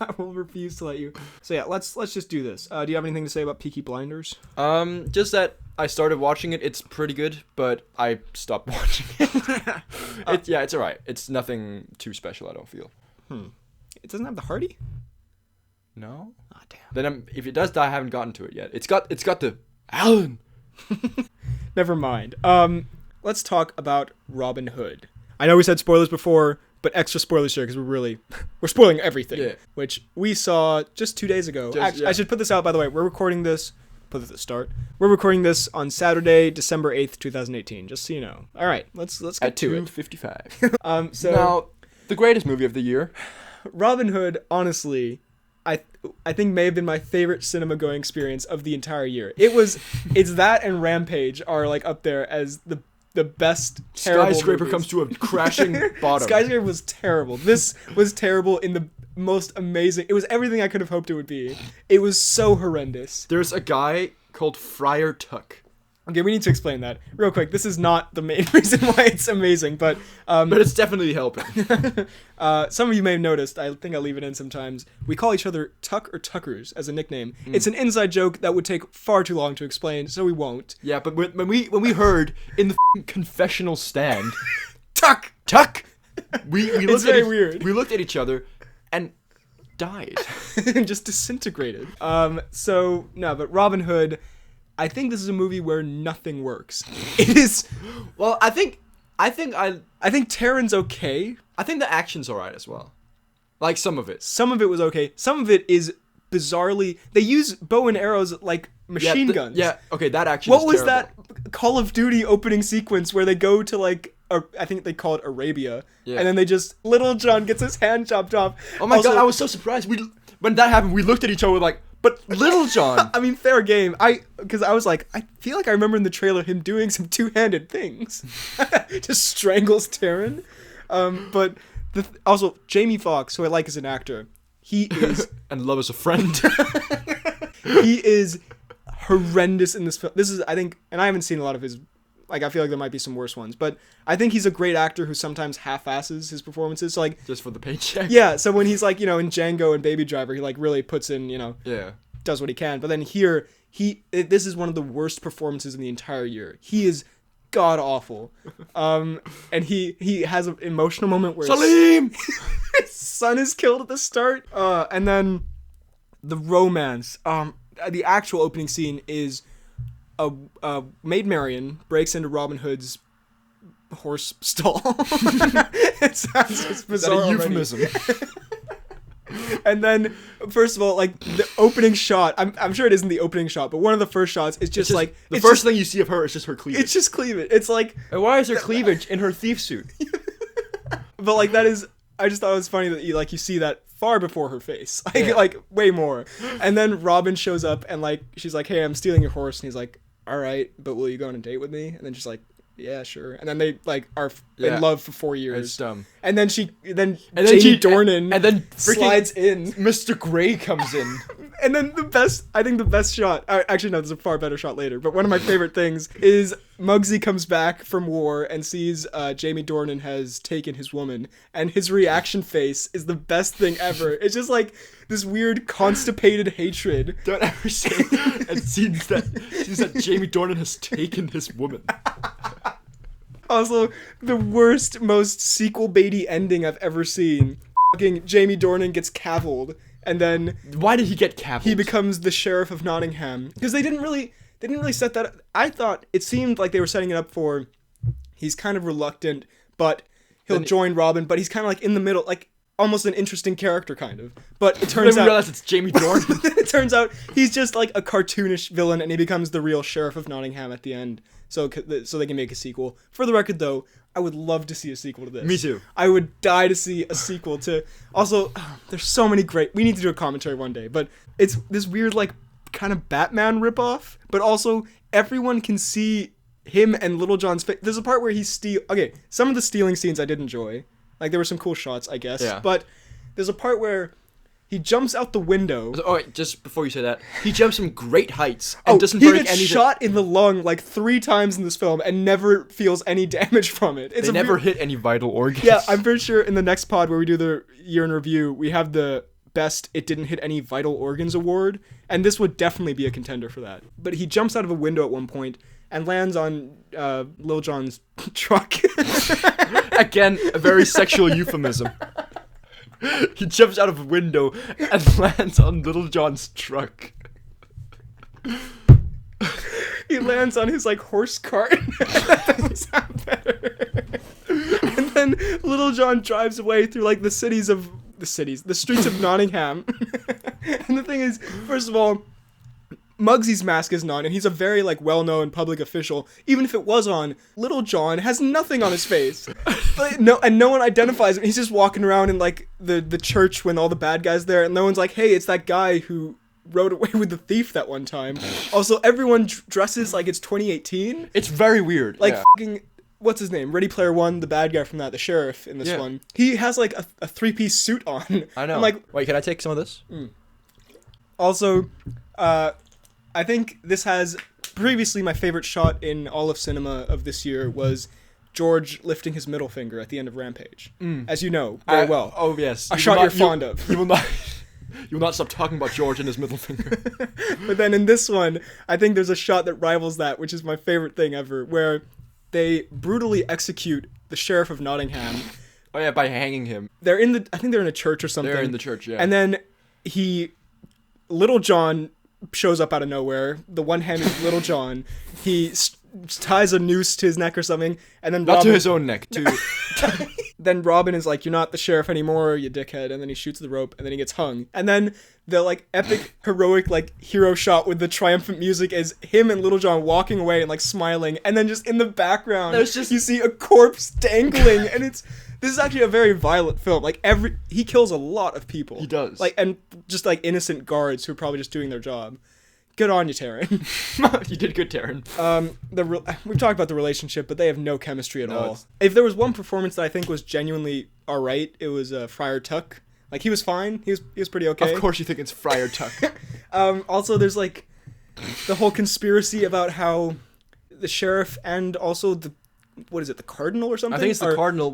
I will refuse to let you. So yeah, let's just do this. Do you have anything to say about Peaky Blinders? Just that I started watching it. It's pretty good, but I stopped watching it. It's alright. It's nothing too special, I don't feel. It doesn't have the Hardy? No? Ah, damn. Then if it does die, I haven't gotten to it yet. It's got the Alan. Never mind. Let's talk about Robin Hood. I know we said spoilers before, but extra spoilers here because we're spoiling everything. Yeah. Which we saw just 2 days ago. I should put this out, by the way. We're recording this. Put it at the start. We're recording this on Saturday, December 8th, 2018. Just so you know. All right, let's get to it. 2:55. So now, the greatest movie of the year. Robin Hood, honestly, I think may have been my favorite cinema going experience of the entire year. It's that and Rampage are like up there as the best terrible Skyscraper movies. comes to a crashing bottom. Skyscraper was terrible. This was terrible in the most amazing. It was everything I could have hoped it would be. It was so horrendous. There's a guy called Friar Tuck Okay, we need to explain that real quick. This is not the main reason why it's amazing, but it's definitely helping. Some of you may have noticed, I think I'll leave it in sometimes, we call each other Tuck or Tuckers as a nickname. It's an inside joke that would take far too long to explain, so we won't. Yeah, but when we heard in the confessional stand, Tuck! we It's looked very at weird. We looked at each other and died. Just disintegrated. But Robin Hood, I think this is a movie where nothing works. It is. Well, I think Taron's okay. I think the action's alright as well. Like some of it. Some of it was okay. Some of it is bizarrely. They use bow and arrows like machine guns. Yeah. Okay, that action. What is was terrible. that Call of Duty opening sequence where they go to like? I think they call it Arabia, Yeah. and then they just Little John gets his hand chopped off. Oh my Also, god! I was so surprised. When that happened, we looked at each other like, "But Little John." I mean, fair game. Because I was like, I feel like I remember in the trailer him doing some two-handed things. Just strangles Taron. But also, Jamie Foxx, who I like as an actor, he is... And love as a friend. he is horrendous in this film. This is, I think, and I haven't seen a lot of his... Like, I feel like there might be some worse ones. But I think he's a great actor who sometimes half-asses his performances. So, like... Just for the paycheck. Yeah, so when he's, like, in Django and Baby Driver, he, like, really puts in, Yeah. does what he can. But then here, this is one of the worst performances in the entire year. He is god awful. And he has an emotional moment where Salim! his son is killed at the start. And then the romance. The actual opening scene is Maid Marian breaks into Robin Hood's horse stall. It sounds just bizarre. Is that a already. euphemism? And then, first of all, like, the opening shot, I'm sure it isn't the opening shot, but one of the first shots is just like... The first thing you see of her is just her cleavage. It's just cleavage. It's like... And why is her cleavage in her thief suit? But, like, that is... I just thought it was funny that you see that far before her face. Like, Yeah. like way more. And then Robin shows up and, like, she's like, hey, I'm stealing your horse. And he's like, all right, but will you go on a date with me? And then she's like, yeah, sure. And then they, like, are in love for 4 years. It's dumb. And then Jamie Dornan and then slides in. Mr. Grey comes in. And then the best shot, actually no, there's a far better shot later, but one of my favorite things is Muggsy comes back from war and sees Jamie Dornan has taken his woman, and his reaction face is the best thing ever. It's just like this weird constipated hatred. Don't ever say it seems that Jamie Dornan has taken his woman. Also, the worst, most sequel baity ending I've ever seen. Fucking Jamie Dornan gets cavilled, and then Why did he get cavilled? he becomes the sheriff of Nottingham. Because they didn't really set that up. I thought it seemed like they were setting it up for he's kind of reluctant, but he'll join Robin, but he's kind of like in the middle, like almost an interesting character kind of. But it turns Then out we realize it's Jamie Dornan. it turns out he's just like a cartoonish villain, and he becomes the real sheriff of Nottingham at the end. So they can make a sequel. For the record, though, I would love to see a sequel to this. Me too. I would die to see a sequel to... Also, there's so many great... We need to do a commentary one day, but it's this weird, like, kind of Batman ripoff, but also everyone can see him and Little John's face. There's a part where he Okay, some of the stealing scenes I did enjoy. Like, there were some cool shots, I guess. Yeah. But there's a part where he jumps out the window... Oh, wait, just before you say that, he jumps from great heights and doesn't break he gets anything. shot in the lung like 3 times in this film and never feels any damage from it. They never hit any vital organs. Yeah, I'm pretty sure in the next pod where we do the year in review, we have the best it didn't hit any vital organs award, and this would definitely be a contender for that. But he jumps out of a window at one point and lands on Lil Jon's truck. Again, a very sexual euphemism. He jumps out of a window and lands on Little John's truck. He lands on his like horse cart. That doesn't sound better. And then Little John drives away through like the streets of Nottingham. And the thing is, first of all, Muggsy's mask isn't on, and he's a very like well-known public official. Even if it was on, Little John has nothing on his face. No one identifies him. He's just walking around in like the church when all the bad guys there, and no one's like, "Hey, it's that guy who rode away with the thief that one time." Also, everyone dresses like it's 2018. It's very weird. Like yeah. fucking what's his name? Ready Player One, the bad guy from that, the sheriff in this one. He has like a 3-piece suit on. I know. I'm like, wait, can I take some of this? Also, I think this has previously my favorite shot in all of cinema of this year was George lifting his middle finger at the end of Rampage. As you know very well. Oh yes. A shot you're fond of. You will not. You will not stop talking about George and his middle finger. But then in this one, I think there's a shot that rivals that, which is my favorite thing ever, where they brutally execute the Sheriff of Nottingham. Oh yeah, by hanging him. I think they're in a church or something. They're in the church, yeah. And then Little John shows up out of nowhere. The one-handed Little John. He ties a noose to his neck or something, and then not to his own neck, to... Then Robin is like, "You're not the sheriff anymore, you dickhead," and then he shoots the rope, and then he gets hung. And then the, like, epic, heroic, like, hero shot with the triumphant music is him and Little John walking away and, like, smiling, and then just in the background, you see a corpse dangling, and this is actually a very violent film. Like, he kills a lot of people. He does. Like, and just, like, innocent guards who are probably just doing their job. Good on you, Taron. You did good, Taron. We've talked about the relationship, but they have no chemistry at all. It's... If there was one performance that I think was genuinely alright, it was Friar Tuck. Like, he was fine. He was pretty okay. Of course you think it's Friar Tuck. Also, there's, like, the whole conspiracy about how the sheriff and also the cardinal or something? I think it's the cardinal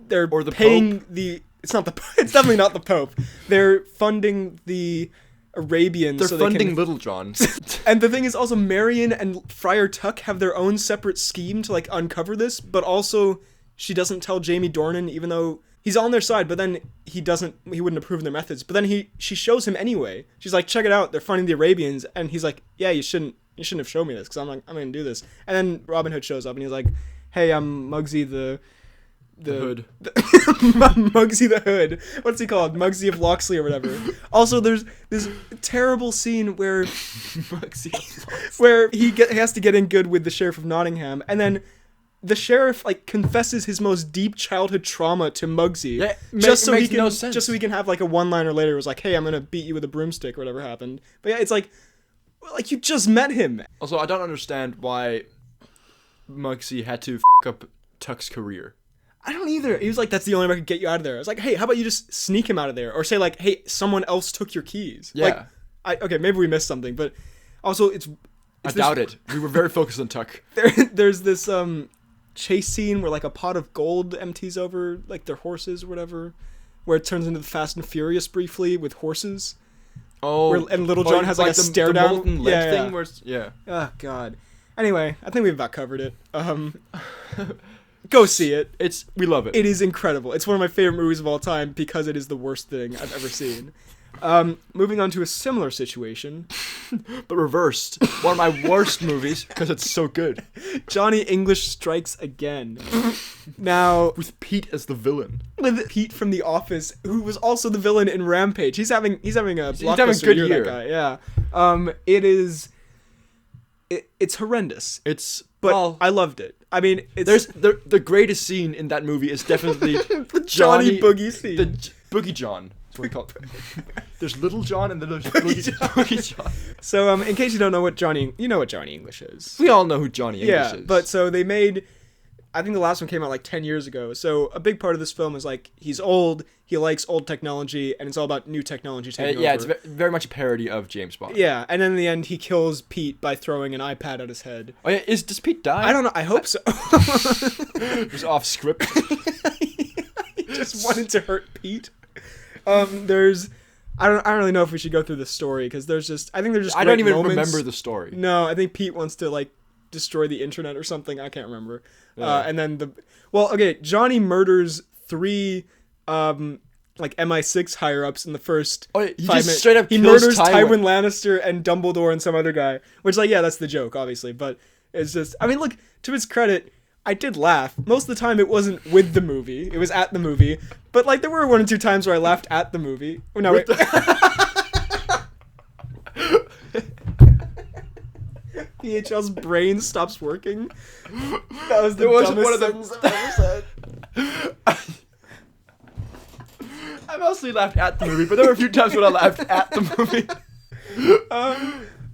They're or the paying Pope. It's definitely not the Pope. They're funding the Arabians. They're funding Little John. And the thing is also Marion and Friar Tuck have their own separate scheme to, like, uncover this, but also she doesn't tell Jamie Dornan, even though he's on their side, but then he wouldn't approve of their methods. But then she shows him anyway. She's like, "Check it out, they're funding the Arabians," and he's like, "Yeah, you shouldn't have shown me this, because I'm gonna do this." And then Robin Hood shows up and he's like, "Hey, I'm Muggsy the Hood. Muggsy the Hood. What's he called? Muggsy of Locksley or whatever." Also, there's this terrible scene where he has to get in good with the Sheriff of Nottingham, and then the sheriff, like, confesses his most deep childhood trauma to Muggsy. Yeah, just so he can have, like, a one-liner later. It was like, "Hey, I'm gonna beat you with a broomstick," or whatever happened. But yeah, it's like you just met him. Also, I don't understand why Muggsy had to up Tuck's career. I don't either. He was like, "That's the only way I could get you out of there." I was like, "Hey, how about you just sneak him out of there?" Or say, like, "Hey, someone else took your keys." Yeah. Like, okay, maybe we missed something, but also I doubt it. We were very focused on Tuck. There's this chase scene where, like, a pot of gold empties over, like, their horses or whatever, where it turns into the Fast and Furious briefly with horses. Oh. And Little John has, like, a stare down. Molten lead thing where it's, yeah. Oh, God. Anyway, I think we've about covered it. Go see it. We love it. It is incredible. It's one of my favorite movies of all time because it is the worst thing I've ever seen. Moving on to a similar situation. But reversed. One of my worst movies because it's so good. Johnny English Strikes Again. Now, with Pete as the villain. With Pete from The Office, who was also the villain in Rampage. He's having a blockbuster good year, year. that guy. Yeah. It's horrendous. But I loved it. I mean, there's the greatest scene in that movie is definitely the Johnny Boogie scene. The Boogie John. That's what we call it. There's Little John and then there's Boogie John. So, in case you don't know what Johnny English is. We all know who Johnny English is. Yeah, but so they made, I think the last one came out like 10 years ago. So a big part of this film is, like, he's old, he likes old technology, and it's all about new technology taking over. Yeah, it's very much a parody of James Bond. Yeah, and then in the end, he kills Pete by throwing an iPad at his head. Oh yeah, does Pete die? I don't know. I hope so. Just off script. He just wanted to hurt Pete. I don't really know if we should go through the story because I don't even remember the story. No, I think Pete wants to, like, destroy the internet or something. I can't remember. Yeah. And then Johnny murders 3 like MI6 higher ups in the first 5 minutes. Straight up he murders Tywin Lannister and Dumbledore and some other guy, which, like, yeah, that's the joke, obviously, but it's just, I mean, look, to his credit, I did laugh. Most of the time it wasn't with the movie, it was at the movie, but, like, there were 1 or 2 times where I laughed at the movie. Oh, no, wait. PHL's brain stops working. That was the dumbest sentence I've ever said. I mostly laughed at the movie, but there were a few times when I laughed at the movie.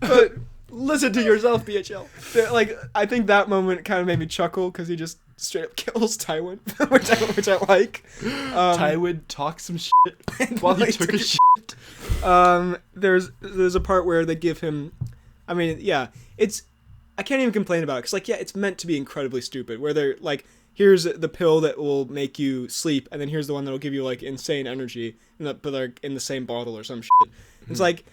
But listen to yourself, BHL. Like, I think that moment kind of made me chuckle because he just straight up kills Tywin, which I like. Tywin talks some shit while he took a shit. There's a part where they give him, I mean, yeah, it's I can't even complain about it because like, yeah, it's meant to be incredibly stupid. Where they're like, here's the pill that will make you sleep, and then here's the one that will give you like insane energy, but they're in the same bottle or some shit. Mm-hmm. It's like,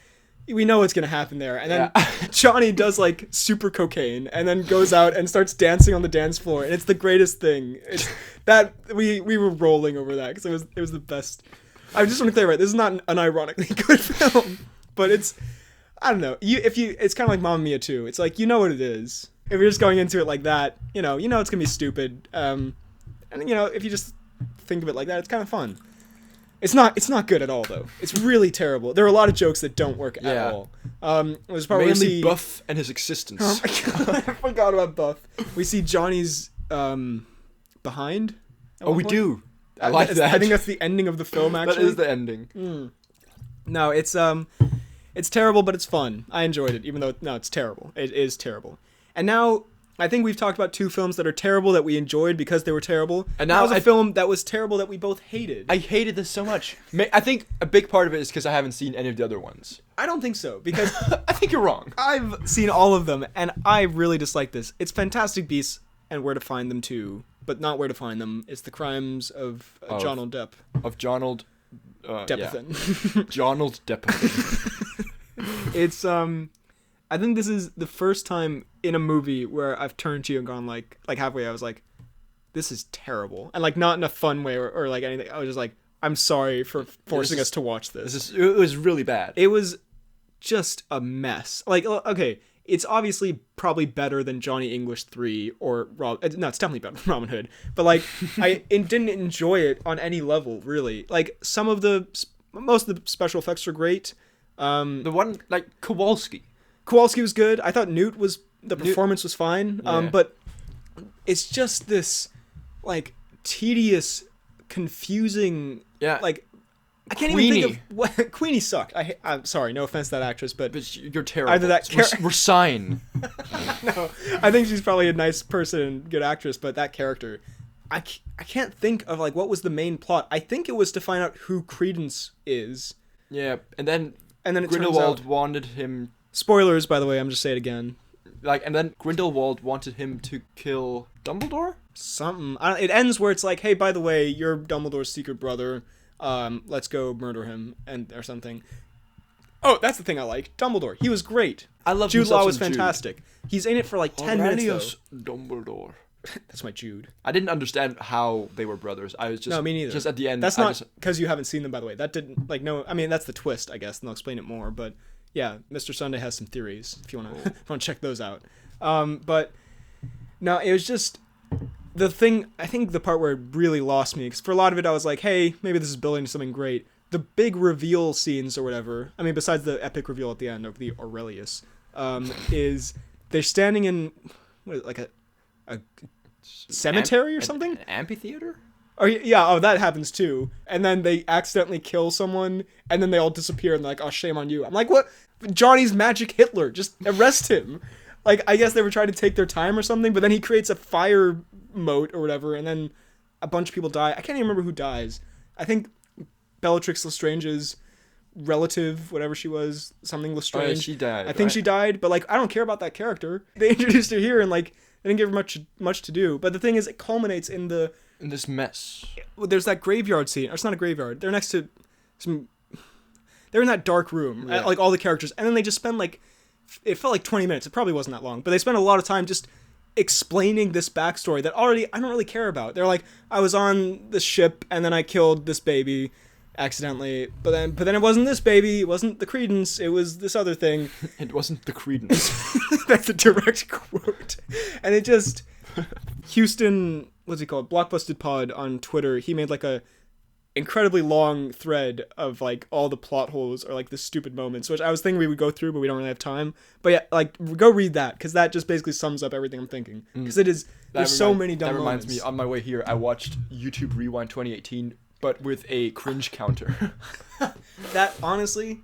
we know what's gonna happen there, and then Johnny does like super cocaine, and then goes out and starts dancing on the dance floor, and it's the greatest thing. It's that we were rolling over that because it was the best. I just want to clarify, this is not an unironically good film, but it's, I don't know. It's kind of like Mamma Mia 2. It's like, you know what it is. If you're just going into it like that, you know it's gonna be stupid. And if you just think of it like that, it's kind of fun. It's not good at all though. It's really terrible. There are a lot of jokes that don't work at all. There's probably mainly Buff and his existence. Oh my god, I forgot about Buff. We see Johnny's behind. Oh, we do. I like that. I think that's the ending of the film. Actually, that is the ending. No, it's terrible, but it's fun. I enjoyed it, even though it's terrible. It is terrible. And now I think we've talked about two films that are terrible that we enjoyed because they were terrible. And now a film that was terrible that we both hated. I hated this so much. I think a big part of it is because I haven't seen any of the other ones. I don't think so, because I think you're wrong. I've seen all of them, and I really dislike this. It's Fantastic Beasts and Where to Find Them Too, but not Where to Find Them. It's the crimes of Jonald Depp. Of Jonald... Deppathan. Yeah. Jonald Deppathan. It's, I think this is the first time in a movie where I've turned to you and gone like halfway, I was like, this is terrible. And like, not in a fun way or like anything. I was just like, I'm sorry for forcing us to watch this. It was really bad. It was just a mess. Like, okay, it's obviously probably better than Johnny English 3 or no, it's definitely better than Robin Hood. But like, I didn't enjoy it on any level, really. Like, most of the special effects are great. The one, like, Kowalski was good. I thought the performance was fine. But it's just this, like, tedious, confusing, like, I can't even think of what Queenie sucked. I'm sorry, no offense to that actress, but you're terrible. Either that Resign. No, I think she's probably a nice person and good actress, but that character, I can't think of like what was the main plot. I think it was to find out who Credence is. Yeah, and then it Grindelwald wanted him. Spoilers, by the way. I'm just saying it again. And then Grindelwald wanted him to kill Dumbledore. Something. It ends where it's like, hey, by the way, you're Dumbledore's secret brother. Let's go murder him or something. Oh, that's the thing I like. Dumbledore. He was great. I love Jude Law was fantastic. He's in it for like 10 minutes though. Dumbledore. That's my Jude. I didn't understand how they were brothers. I was just... No, me neither. Just at the end. That's not because you haven't seen them, by the way. That didn't... Like, no... I mean, that's the twist, I guess, and I'll explain it more. But, yeah, Mr. Sunday has some theories, if you want to check those out. But, no, it was just... The thing... I think the part where it really lost me, because for a lot of it, I was like, hey, maybe this is building to something great. The big reveal scenes or whatever, I mean, besides the epic reveal at the end of the Aurelius, is they're standing in... What is it, like a cemetery or something? An amphitheater? Oh yeah, that happens too. And then they accidentally kill someone, and then they all disappear, and they're like, oh, shame on you. I'm like, what? Johnny's magic Hitler, just arrest him. Like, I guess they were trying to take their time or something, but then he creates a fire moat or whatever, and then a bunch of people die. I can't even remember who dies. I think Bellatrix Lestrange's relative, whatever she was, something Lestrange. Oh, yeah, she died. I think she died, but like, I don't care about that character. They introduced her here, and like, they didn't give her much to do. But the thing is, it culminates in this mess. There's that graveyard scene. Or it's not a graveyard. They're next to some... They're in that dark room, like all the characters. And then they just spend like... It felt like 20 minutes. It probably wasn't that long. But they spent a lot of time just explaining this backstory that already I don't really care about. They're like, I was on this ship and then I killed this baby accidentally. But then it wasn't this baby. It wasn't the Credence. It was this other thing. It wasn't the Credence. That's a direct quote. And it just... Houston, what's he called? Blockbusted Pod on Twitter. He made like a incredibly long thread of like all the plot holes or like the stupid moments, which I was thinking we would go through, but we don't really have time. But yeah, like go read that because that just basically sums up everything I'm thinking. Because it is, there's so many dumb moments. That reminds me, on my way here, I watched YouTube Rewind 2018, but with a cringe counter. That, honestly,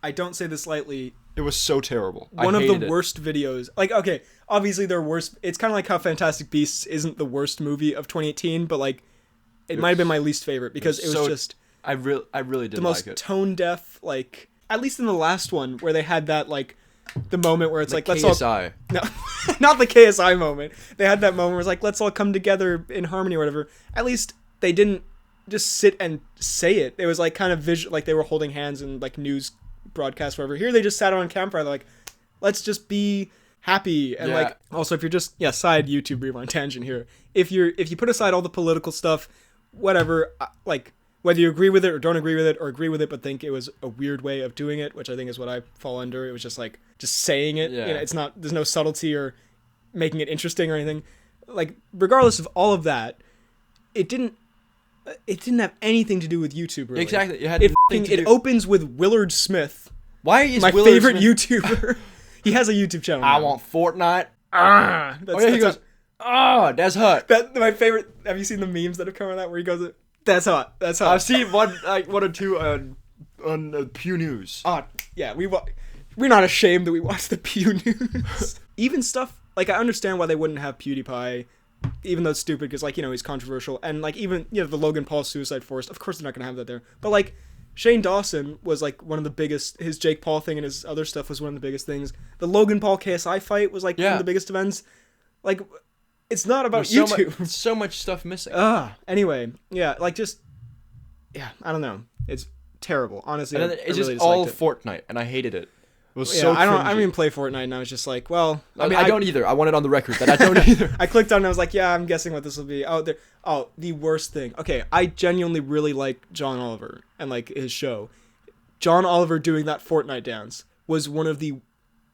I don't say this lightly. It was so terrible. One of the worst videos. Like, okay, obviously they're worse. It's kind of like how Fantastic Beasts isn't the worst movie of 2018, but like, it might have been my least favorite because it was just... I really didn't like it. The most tone deaf, like, at least in the last one, where they had that, like, the moment where it's The like, let's all... KSI. No, not the KSI moment. They had that moment where it's like, let's all come together in harmony or whatever. At least they didn't just sit and say it. It was like kind of visual, like they were holding hands in like news broadcasts, whatever. Here they just sat on a campfire, like, let's just be happy. And like, also if you're just, side YouTube rewind tangent here. If you put aside all the political stuff, whatever, like, whether you agree with it or don't agree with it, or agree with it but think it was a weird way of doing it, which I think is what I fall under. It was just like, just saying it. Yeah. It's not, there's no subtlety or making it interesting or anything. Like, regardless of all of that, it didn't have anything to do with YouTube, really. Exactly. It opens with Willard Smith. Why is my Willard favorite Smith... YouTuber? He has a YouTube channel now. I want Fortnite. He goes, that's hot. My favorite. Have you seen the memes that have come on that where he goes, that's hot. That's hot. I've seen one or two on Pew News. Yeah, we're not ashamed that we watch the Pew News. Even stuff like, I understand why they wouldn't have PewDiePie, even though it's stupid because, like, he's controversial, and like even the Logan Paul Suicide Force. Of course they're not gonna have that there, but like Shane Dawson was like one of the biggest. His Jake Paul thing and his other stuff was one of the biggest things. The Logan Paul KSI fight was like one of the biggest events. Like, it's not about YouTube. So much stuff missing. Anyway, like I don't know. It's terrible, honestly. And then it's just all Fortnite, and I hated it. It was so cringy. I don't even play Fortnite, and I was just like, well, I mean, I don't either. I want it on the record that I don't either. I clicked on it and I was like, yeah, I'm guessing what this will be. The worst thing. Okay, I genuinely really like John Oliver and like his show. John Oliver doing that Fortnite dance was one of the...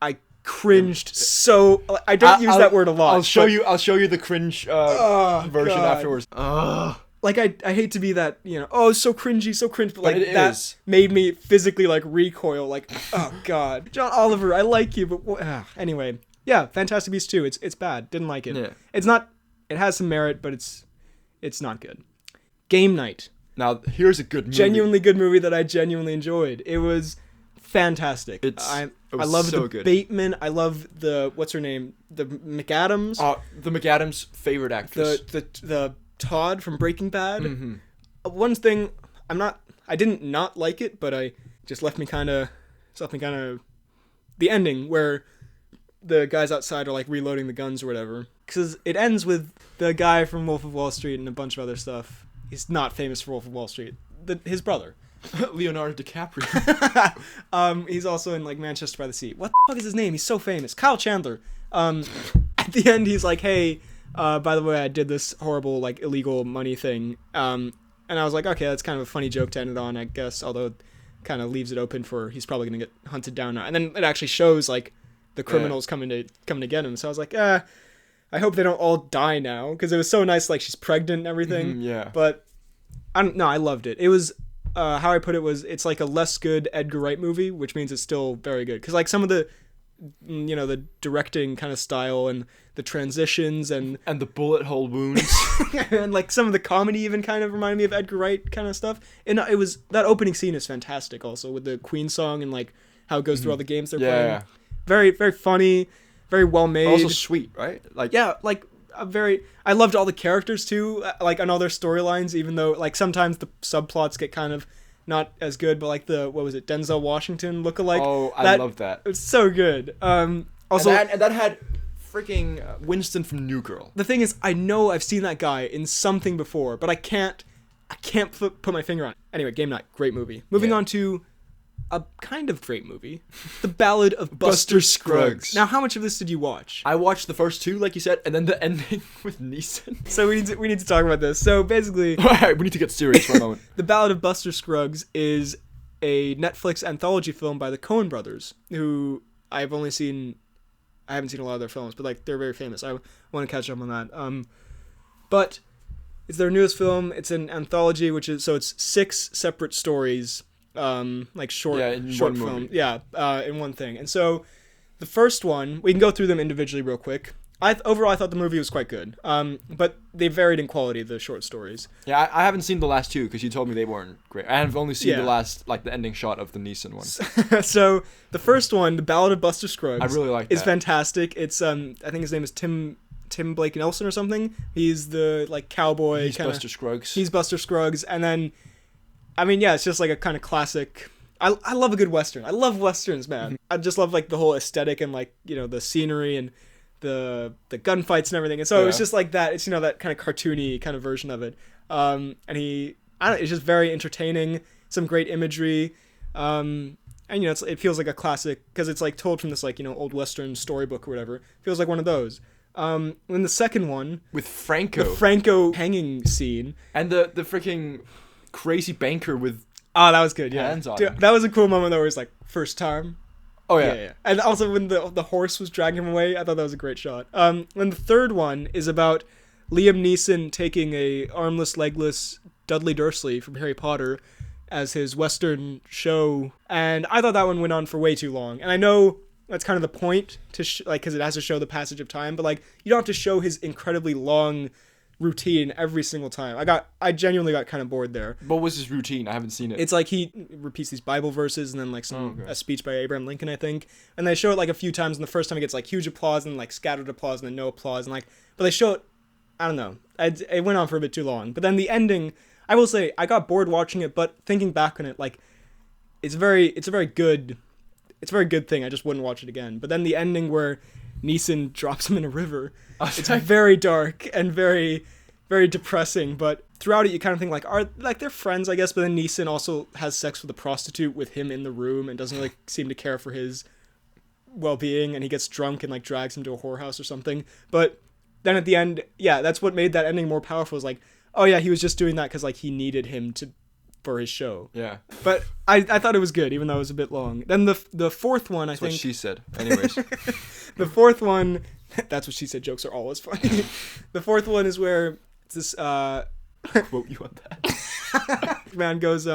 I cringed so... I don't use that word a lot. I'll show you the cringe version afterwards. Like, I hate to be that, so cringy, but like, that is. made me physically, like, recoil, like, oh, God. John Oliver, I like you, but, anyway. Yeah, Fantastic Beasts 2, it's bad. Didn't like it. Yeah. It's not, it has some merit, but it's not good. Game Night. Now, here's a good movie. Genuinely good movie that I genuinely enjoyed. It was fantastic. I love the good. Bateman. I love the, what's her name? The McAdams. The McAdams' favorite actress. The Todd from Breaking Bad. Mm-hmm. One thing, I didn't not like it, but I just left me kind of the ending where the guys outside are like reloading the guns or whatever, because it ends with the guy from Wolf of Wall Street and a bunch of other stuff. He's not famous for Wolf of Wall Street. His brother. Leonardo DiCaprio. He's also in like Manchester by the Sea. What the fuck is his name? He's so famous. Kyle Chandler. At the end, he's like, hey, by the way, I did this horrible, like, illegal money thing. And I was like, okay, that's kind of a funny joke to end it on, I guess, although it kind of leaves it open for he's probably going to get hunted down now. And then it actually shows, like, the criminals coming to get him. So I was like, I hope they don't all die now, because it was so nice, like, she's pregnant and everything. Yeah. But, I loved it. It was, how I put it was, it's like a less good Edgar Wright movie, which means it's still very good. Because, like, some of the, the directing kind of style and the transitions and the bullet hole wounds and like some of the comedy even kind of reminded me of Edgar Wright kind of stuff. And it was, that opening scene is fantastic also, with the Queen song and like how it goes through all the games they're playing. Very, very funny, very well made. Also sweet, right? Like, yeah, like I loved all the characters too, like on all their storylines, even though like sometimes the subplots get kind of not as good, but like what was it, Denzel Washington lookalike? Oh, I love that. It's so good. Also, and that had freaking Winston from New Girl. The thing is, I know I've seen that guy in something before, but I can't put my finger on it. Anyway, Game Night, great movie. Moving on to a kind of great movie, The Ballad of Buster Scruggs. Now, how much of this did you watch? I watched the first two, like you said, and then the ending with Neeson. So we need to talk about this. So basically, all right, we need to get serious for a moment. The Ballad of Buster Scruggs is a Netflix anthology film by the Coen brothers, who I haven't seen a lot of their films, but like they're very famous. I want to catch up on that. But it's their newest film. It's an anthology, it's 6 separate stories, like short film. Movie. In one thing. And so the first one, we can go through them individually real quick. Overall, I thought the movie was quite good. But they varied in quality, the short stories. Yeah, I haven't seen the last two because you told me they weren't great. I have only seen the last, like the ending shot of the Neeson one. So the first one, The Ballad of Buster Scruggs, I really like that. Is fantastic. It's I think his name is Tim Blake Nelson or something. He's the like cowboy. Buster Scruggs. He's Buster Scruggs, and then, I mean, yeah, it's just like a kind of classic I love a good Western. I love Westerns, man. I just love like the whole aesthetic and like, you know, the scenery and the gunfights and everything. And so it was just like that. It's, you know, that kind of cartoony kind of version of it. And I don't know, it's just very entertaining. Some great imagery. And, you know, it feels like a classic because it's like told from this like, you know, old Western storybook or whatever. It feels like one of those. Then the second one. With Franco. The Franco hanging scene. And the freaking crazy banker with... Oh, that was good, yeah. Hands on Dude, him. that was a cool moment though where it's like, first time. Oh, yeah. And also when the horse was dragging him away, I thought that was a great shot. And the third one is about Liam Neeson taking a armless, legless Dudley Dursley from Harry Potter as his Western show. And I thought that one went on for way too long. And I know that's kind of the point to like, because it has to show the passage of time, but like you don't have to show his incredibly long routine every single time. I genuinely got kind of bored there. What was his routine? I haven't seen it. It's like he repeats these Bible verses and then like a speech by Abraham Lincoln, I think. And they show it like a few times, and the first time it gets like huge applause and like scattered applause and then no applause, and like, but they show it, I don't know. It went on for a bit too long. But then the ending, I will say I got bored watching it, but thinking back on it, like it's a very good thing. I just wouldn't watch it again. But then the ending where Neeson drops him in a river, it's very dark and very, very depressing. But throughout it, you kind of think like they're friends, I guess. But then Neeson also has sex with a prostitute with him in the room and doesn't really seem to care for his well-being. And he gets drunk and like drags him to a whorehouse or something. But then at the end, yeah, that's what made that ending more powerful. Was like, oh yeah, he was just doing that because like he needed him for his show. Yeah. But I thought it was good, even though it was a bit long. Then the fourth one, I think... That's what she said. Anyways. The fourth one... That's what she said. Jokes are always funny. The fourth one is where it's this... Quote you on that. Man goes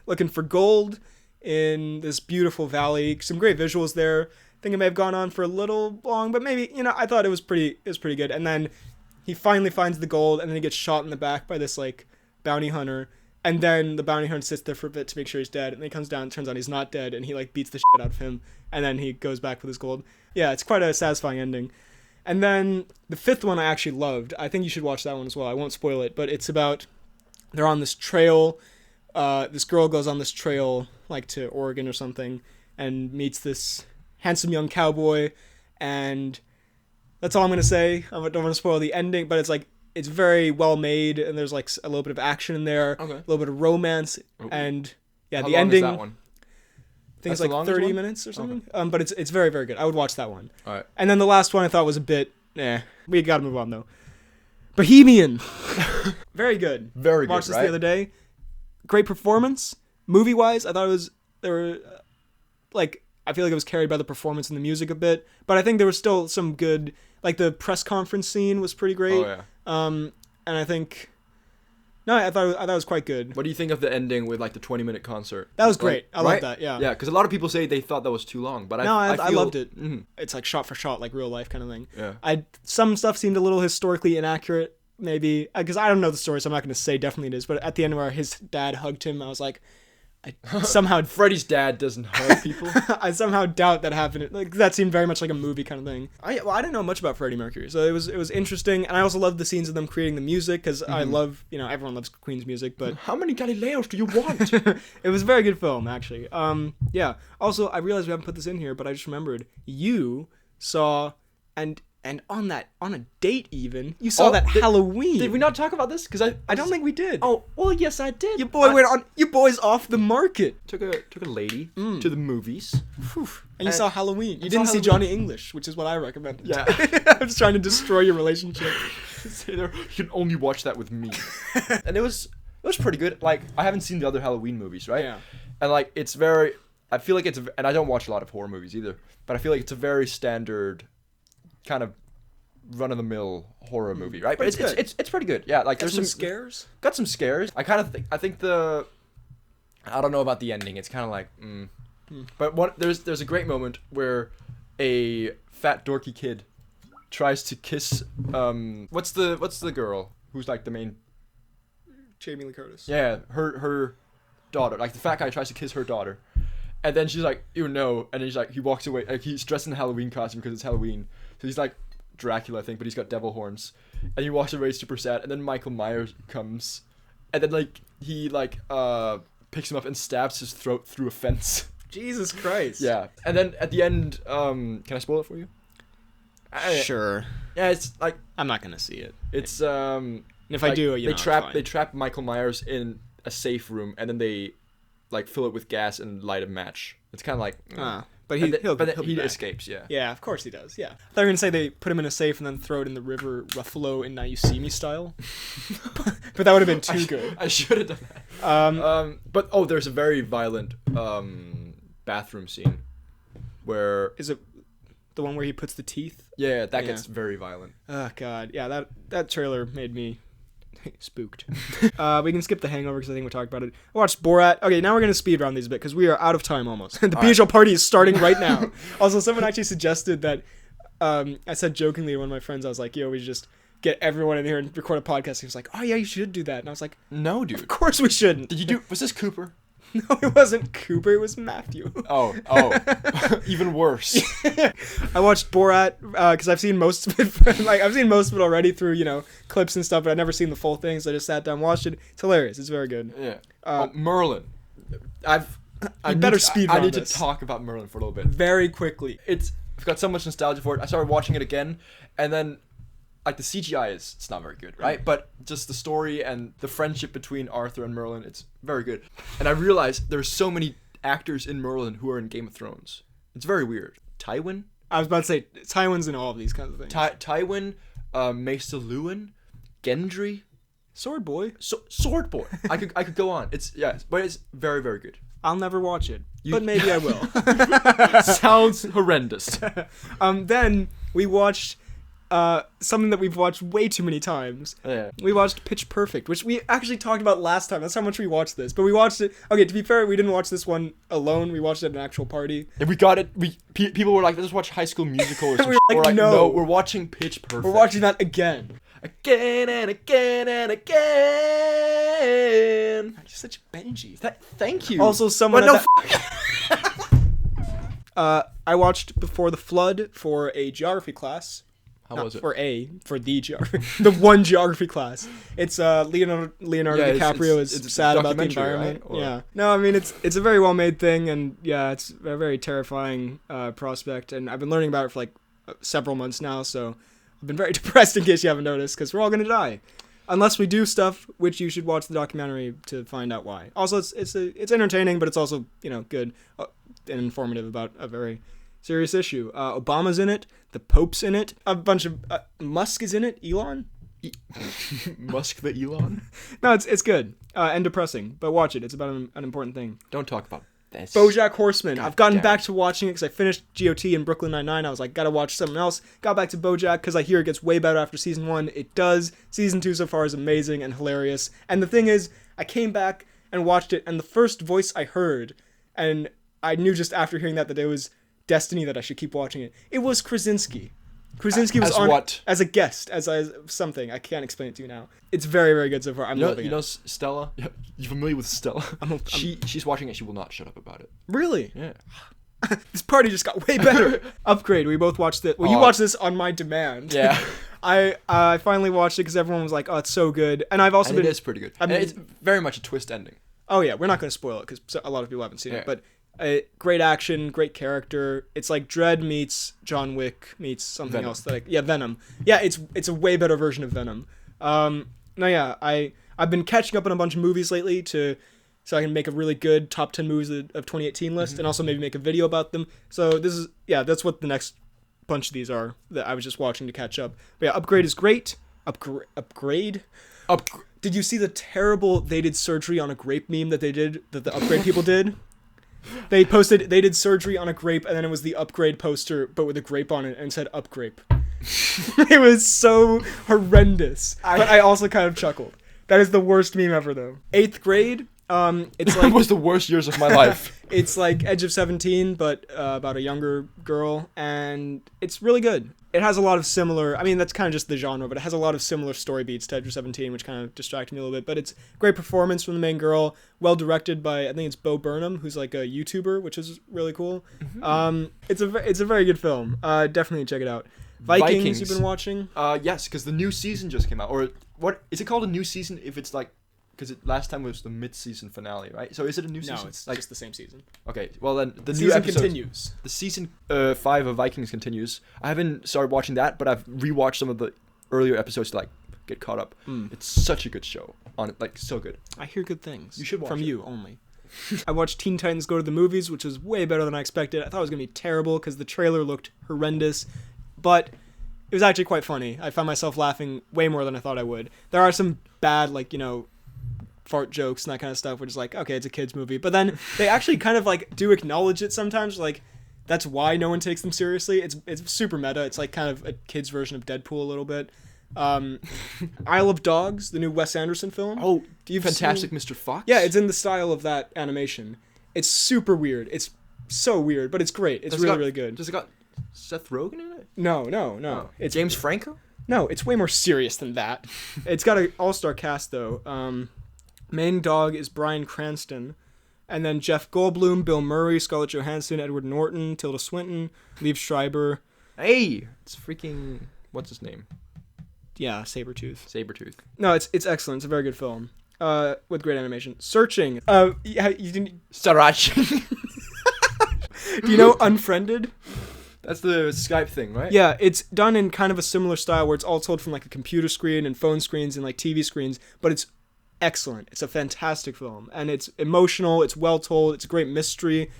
looking for gold in this beautiful valley. Some great visuals there. I think it may have gone on for a little long, but maybe, you know, I thought it was pretty good. And then he finally finds the gold, and then he gets shot in the back by this, like, bounty hunter. And then the bounty hunter sits there for a bit to make sure he's dead. And then he comes down and turns out he's not dead. And he like beats the shit out of him. And then he goes back with his gold. Yeah, it's quite a satisfying ending. And then the fifth one I actually loved. I think you should watch that one as well. I won't spoil it. But it's about, they're on this trail. This girl goes on this trail like to Oregon or something. And meets this handsome young cowboy. And that's all I'm going to say. I don't want to spoil the ending. But it's like, it's very well made, and there's like a little bit of action in there, a little bit of romance, and yeah, How the long ending. Is that one? I think it's like 30 minutes or something. Okay. But it's very, very good. I would watch that one. All right. And then the last one I thought was a bit, we got to move on though. Bohemian, very good. Very good. Watched this the other day. Great performance. Movie wise, I thought I feel like it was carried by the performance and the music a bit, but I think there was still some good. Like the press conference scene was pretty great. Oh yeah. And I think, I thought it was quite good. What do you think of the ending with like the 20-minute concert? That was great. Like, I loved that. Yeah. Yeah, because a lot of people say they thought that was too long, but I loved it. Mm-hmm. It's like shot for shot, like real life kind of thing. Yeah. Some stuff seemed a little historically inaccurate, maybe, because I don't know the story, so I'm not going to say definitely it is. But at the end where his dad hugged him, I was like, I somehow Freddie's dad doesn't hug people. I somehow doubt that happened. Like that seemed very much like a movie kind of thing. I didn't know much about Freddie Mercury, so it was interesting, and I also loved the scenes of them creating the music because I love, you know, everyone loves Queen's music, but how many Galileos do you want? It was a very good film actually. Yeah. Also, I realized we haven't put this in here, but I just remembered you saw and on a date even, you saw that Halloween. Did we not talk about this? Because I don't think we did. Oh, well, yes, I did. Your boy's off the market. Took a lady to the movies. Whew. And you saw Halloween. You didn't see Johnny English, which is what I recommended. Yeah. I was trying to destroy your relationship. You can only watch that with me. And it was pretty good. Like, I haven't seen the other Halloween movies, right? Yeah. And like, I feel like and I don't watch a lot of horror movies either, but I feel like it's a very standard kind of run-of-the-mill horror movie, right? But it's pretty good. Yeah, like there's some scares. Got some scares. I think I don't know about the ending. It's kind of like But there's a great moment where a fat dorky kid tries to kiss what's the girl who's like the main Jamie Lee Curtis. Yeah, her daughter. Like the fat guy tries to kiss her daughter. And then she's like, ew, no. And then he walks away. Like, he's dressed in a Halloween costume because it's Halloween. So he's like Dracula, I think, but he's got devil horns. And he walks away super sad. And then Michael Myers comes. And then, like, he, like, picks him up and stabs his throat through a fence. Jesus Christ. Yeah. And then at the end, can I spoil it for you? Sure. Yeah, it's like I'm not gonna see it. it's And if like, I do, you know, they trap Michael Myers in a safe room, and then they like fill it with gas and light a match. It's kind of like, but he he escapes. Yeah. Yeah, of course he does. Yeah. I thought you were gonna say they put him in a safe and then throw it in the river Ruffalo in Now You See Me style. But that would have been too good. I should have done that. But there's a very violent bathroom scene where is it the one where he puts the teeth? Yeah, that gets very violent. Oh god, yeah, that trailer made me spooked. We can skip The Hangover because I think we talked about it. I watched Borat. Okay, now we're gonna speed around these a bit because we are out of time almost. The PHL party is starting right now. Also, someone actually suggested that. I said jokingly to one of my friends, I was like, "Yo, we should just get everyone in here and record a podcast." He was like, "Oh yeah, you should do that." And I was like, "No, dude. Of course we shouldn't." Did you do? Was this Cooper? No, it wasn't Cooper. It was Matthew. Oh, even worse. I watched Borat because I've seen most of it. I've seen most of it already through clips and stuff, but I've never seen the full thing. So I just sat down, and watched it. It's hilarious. It's very good. Yeah. Merlin. I need to talk about Merlin for a little bit. Very quickly. I've got so much nostalgia for it. I started watching it again, and then like the CGI it's not very good, right? But just the story and the friendship between Arthur and Merlin, it's very good. And I realized there's so many actors in Merlin who are in Game of Thrones. It's very weird. Tywin? I was about to say Tywin's in all of these kinds of things. Tywin, Maester Luwin, Gendry, Sword Boy. Sword Boy. I could go on. But it's very, very good. I'll never watch it, but maybe I will. Sounds horrendous. Then we watched something that we've watched way too many times. Yeah. We watched Pitch Perfect, which we actually talked about last time. That's how much we watched this. But we watched it. Okay, to be fair, we didn't watch this one alone. We watched it at an actual party. And we got it. People were like, "Let's watch High School Musical." Or something. We're like, no, we're watching Pitch Perfect. We're watching that again. Again and again and again. You're such a Benji. Thank you. Also, someone. I watched Before the Flood for a geography class. How was it? For the geography, the one geography class. It's Leonardo DiCaprio is sad about the environment. Right? Yeah. No, I mean it's a very well made thing, and yeah, it's a very terrifying prospect, and I've been learning about it for like several months now, so I've been very depressed in case you haven't noticed, because we're all gonna die. Unless we do stuff, which you should watch the documentary to find out why. Also, it's entertaining, but it's also good and informative about a very serious issue. Obama's in it. The Pope's in it. A bunch of Musk is in it. Elon. Musk the Elon. No, it's good and depressing, but watch it. It's about an important thing. Don't talk about this. Bojack Horseman. I've gotten back to watching it because I finished GOT and Brooklyn Nine-Nine. I was like, gotta watch something else. Got back to Bojack because I hear it gets way better after season 1. It does. Season 2 so far is amazing and hilarious. And the thing is, I came back and watched it, and the first voice I heard, and I knew just after hearing that it was destiny that I should keep watching it. It was Krasinski. Krasinski was on what? As a guest, as something. I can't explain it to you now. It's very, very good so far. I'm loving it. You know Stella? You familiar with Stella? She's watching it. She will not shut up about it. Really? Yeah. This party just got way better. Upgrade. We both watched it. Well, you watched this on my demand. Yeah. I finally watched it because everyone was like, "Oh, it's so good," and I've also been. It is pretty good. And it's very much a twist ending. Oh yeah, we're not going to spoil it because a lot of people haven't seen it, but. Great action, great character. It's like Dredd meets John Wick meets something Venom. else. Venom. Yeah, it's a way better version of Venom. I've been catching up on a bunch of movies lately so I can make a really good top 10 movies of 2018 list, and also maybe make a video about them. So that's what the next bunch of these are that I was just watching to catch up. But yeah, Upgrade is great. Upgrade. Did you see the terrible "they did surgery on a grape" meme that the Upgrade people did? They did surgery on a grape, and then it was the Upgrade poster, but with a grape on it, and said "Upgrape." It was so horrendous, but I also kind of chuckled. That is the worst meme ever, though. 8th grade. It's like it was the worst years of my life. It's like Edge of 17, but about a younger girl, and it's really good. It has a lot of similar, I mean, that's kind of just the genre, but it has a lot of similar story beats to Edge of 17, which kind of distracted me a little bit, but it's great performance from the main girl, well directed by, I think it's Bo Burnham, who's like a YouTuber, which is really cool. Mm-hmm. It's a very good film. Definitely check it out. Vikings you've been watching? Yes, because the new season just came out, or what, is it called a new season if it's like because last time was the mid-season finale, right? So is it a new season? No, it's like just the same season. Okay, well then the new season episode continues. The season 5 of Vikings continues. I haven't started watching that, but I've rewatched some of the earlier episodes to like get caught up. It's such a good show. So good. I hear good things. You should watch from it. you only. I watched Teen Titans Go to the Movies, which was way better than I expected. I thought it was gonna be terrible because the trailer looked horrendous, but it was actually quite funny. I found myself laughing way more than I thought I would. There are some bad, like, you know, fart jokes and that kind of stuff, which is like, okay, it's a kid's movie. But then they actually kind of like do acknowledge it sometimes. Like, that's why no one takes them seriously. It's super meta. It's like kind of a kid's version of Deadpool a little bit. Isle of Dogs, the new Wes Anderson film. Oh, Fantastic Mr. Fox? Yeah, it's in the style of that animation. It's super weird. It's so weird, but it's great. It's really good. Does it got Seth Rogen in it? No. Oh. It's James Franco? No, it's way more serious than that. It's got an all-star cast, though. Main dog is Bryan Cranston. And then Jeff Goldblum, Bill Murray, Scarlett Johansson, Edward Norton, Tilda Swinton, Liev Schreiber. Hey! It's freaking... What's his name? Yeah, Sabretooth. No, it's excellent. It's a very good film. With great animation. Searching. Yeah, you didn't... Sarach. Do you know Unfriended? That's the Skype thing, right? Yeah, it's done in kind of a similar style where it's all told from like a computer screen and phone screens and like TV screens, but it's excellent. It's a fantastic film, and it's emotional, it's well told, it's a great mystery.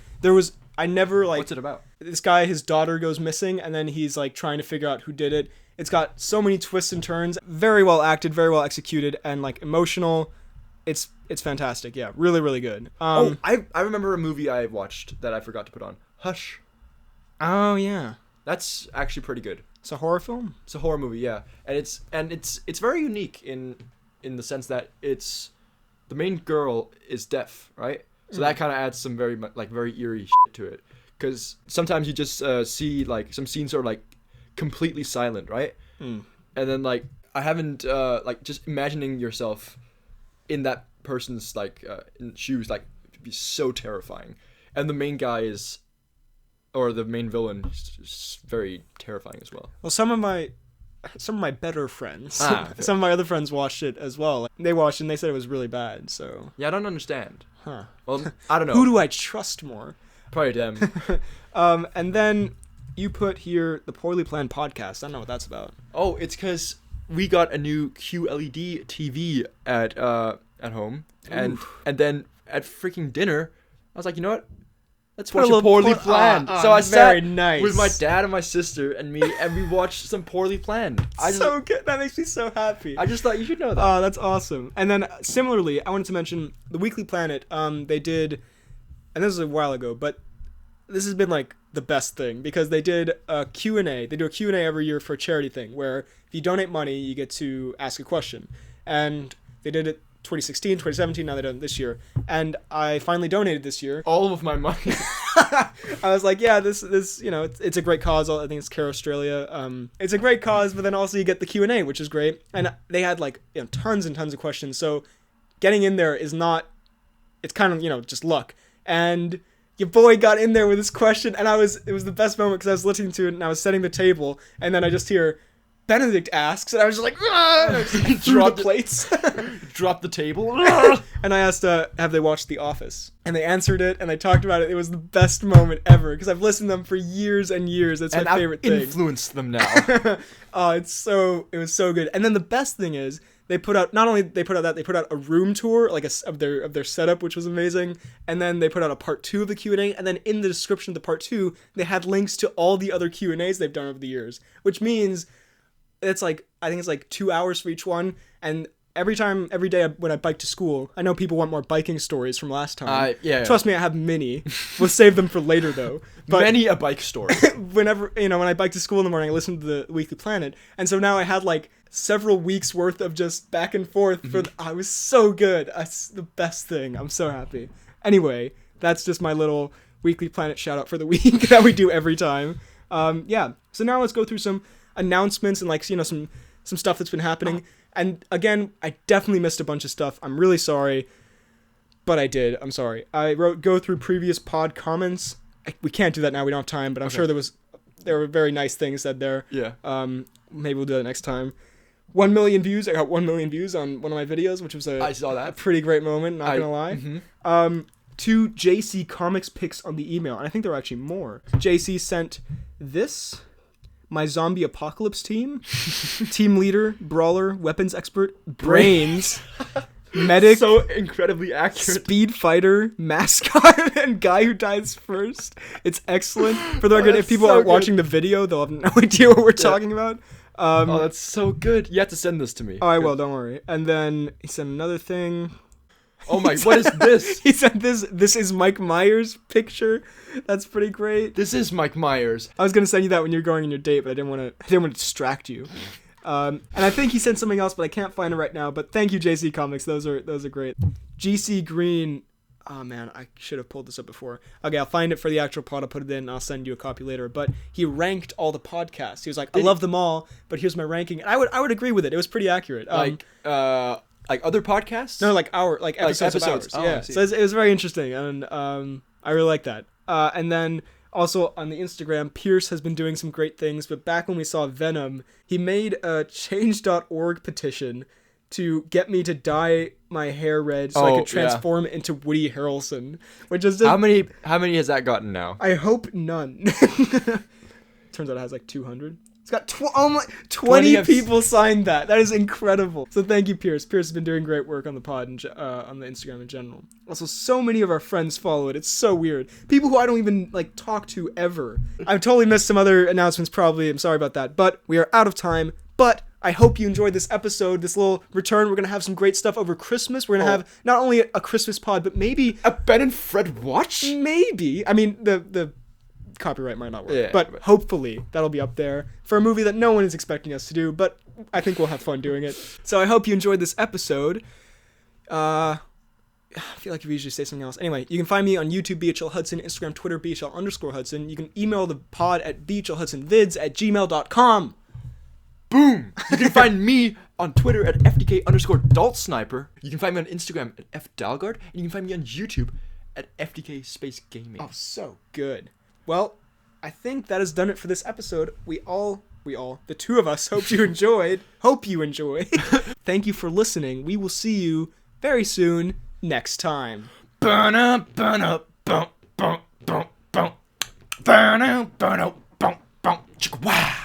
I never like... What's it about? This guy, his daughter goes missing, and then he's like trying to figure out who did it. It's got so many twists and turns, very well acted, very well executed, and like emotional. It's fantastic, yeah, really, really good. I remember a movie I watched that I forgot to put on. Hush. Oh yeah, that's actually pretty good. It's a horror film. It's a horror movie, yeah, and it's very unique in the sense that it's the main girl is deaf, right? So that kind of adds some very eerie shit to it, because sometimes you just see like some scenes are like completely silent, right? And then like I haven't like just imagining yourself in that person's like in shoes, like it'd be so terrifying. And the main guy is, or the main villain is very terrifying as well. Well, some of my better friends, some of my other friends watched it as well. They watched it and they said it was really bad. So yeah, I don't understand. Huh? Well, I don't know. Who do I trust more? Probably them. And then you put here the Poorly Planned Podcast. I don't know what that's about. Oh, it's because we got a new QLED TV at home, and then at freaking dinner, I was like, you know what? Let's watch a Poorly Planned. So I sat with my dad and my sister and me, and we watched some Poorly Planned. So good. That makes me so happy. I just thought you should know that. Oh, that's awesome. And then similarly, I wanted to mention the Weekly Planet. They did, and this was a while ago, but this has been like the best thing because they did a Q&A. They do a Q&A every year for a charity thing where if you donate money, you get to ask a question. And they did it 2016, 2017, now they've done it this year. And I finally donated this year. All of my money. I was like, yeah, this you know, it's a great cause. I think it's Care Australia. It's a great cause, but then also you get the Q&A, which is great. And they had like, you know, tons and tons of questions. So getting in there is not, it's kind of, you know, just luck. And your boy got in there with this question, and it was the best moment because I was listening to it and I was setting the table, and then I just hear Benedict asks, and I was just like, drop the plates, drop the table, and I asked, have they watched The Office? And they answered it, and they talked about it. It was the best moment ever because I've listened to them for years and years. That's my favorite thing. Influenced them now. Oh, it was so good. And then the best thing is they put out a room tour like of their setup, which was amazing. And then they put out a part 2 of the Q&A, and then in the description of the part 2, they had links to all the other Q&As they've done over the years, which means it's like, I think it's like 2 hours for each one. And every day when I bike to school, I know people want more biking stories from last time. Yeah. Trust me, I have many. We'll save them for later though. But many a bike story. Whenever, you know, when I bike to school in the morning, I listen to the Weekly Planet. And so now I had like several weeks worth of just back and forth. I was so good. It's the best thing. I'm so happy. Anyway, that's just my little Weekly Planet shout out for the week that we do every time. Yeah. So now let's go through some announcements and like, you know, some stuff that's been happening. And again, I definitely missed a bunch of stuff. I'm really sorry, but I did. I'm sorry. I go through previous pod comments. We can't do that now. We don't have time, but I'm sure there were very nice things said there. Yeah. Maybe we'll do that next time. 1 million views. I got 1 million views on one of my videos, which was I saw that. a pretty great moment, not gonna lie. Mm-hmm. 2 JC Comics picks on the email, and I think there were actually more. JC sent this, my zombie apocalypse team, team leader, brawler, weapons expert, brains, medic, So incredibly accurate. speed fighter, mascot, and guy who dies first. It's excellent. For the record, if that's people so aren't good. watching the video, they'll have no idea what we're talking about. Oh, that's so good. You have to send this to me. Oh, I will, don't worry. And then he sent another thing. Oh my, what is this? He sent this. This is Mike Myers' picture. That's pretty great. This is Mike Myers. I was gonna send you that when you're going on your date, but I didn't want to distract you. And I think he sent something else, but I can't find it right now. But thank you, JC Comics. Those are great. GC Green. Oh man, I should have pulled this up before. Okay, I'll find it for the actual pod. I'll put it in. And I'll send you a copy later. But he ranked all the podcasts. He was like, I love them all, but here's my ranking. And I would agree with it. It was pretty accurate. Like other podcasts? No, like episodes of ours. Oh, yeah. So it was very interesting, and I really like that. And then also on the Instagram, Pierce has been doing some great things. But back when we saw Venom, he made a change.org petition to get me to dye my hair red so I could transform into Woody Harrelson, which is just, How many has that gotten now? I hope none. Turns out it has like 200. It's got 20 people signed that. That is incredible. So thank you, Pierce. Pierce has been doing great work on the pod and on the Instagram in general. Also, so many of our friends follow it. It's so weird. People who I don't even like talk to ever. I've totally missed some other announcements probably. I'm sorry about that. But we are out of time. But I hope you enjoyed this episode, this little return. We're going to have some great stuff over Christmas. We're going to have not only a Christmas pod, but maybe A Ben and Fred watch? maybe. I mean, the copyright might not work, Yeah, but hopefully that'll be up there for a movie that no one is expecting us to do, but I think we'll have fun doing it. So I hope you enjoyed this episode. I feel like if we usually say something else. Anyway, you can find me on YouTube, BHL Hudson, Instagram, Twitter, BHL_Hudson. You can email the pod at bhlhudsonvids@gmail.com. Boom! You can find me on Twitter at FDK_DaltSniper. You can find me on Instagram at FDalgard. And you can find me on YouTube at FDK Space Gaming. Oh, so good. Well, I think that has done it for this episode. We all, the two of us, hope you enjoyed. Thank you for listening. We will see you very soon next time. Burn up, bump, bump, bump, bump. Burn up, bump, bump, chicka wow.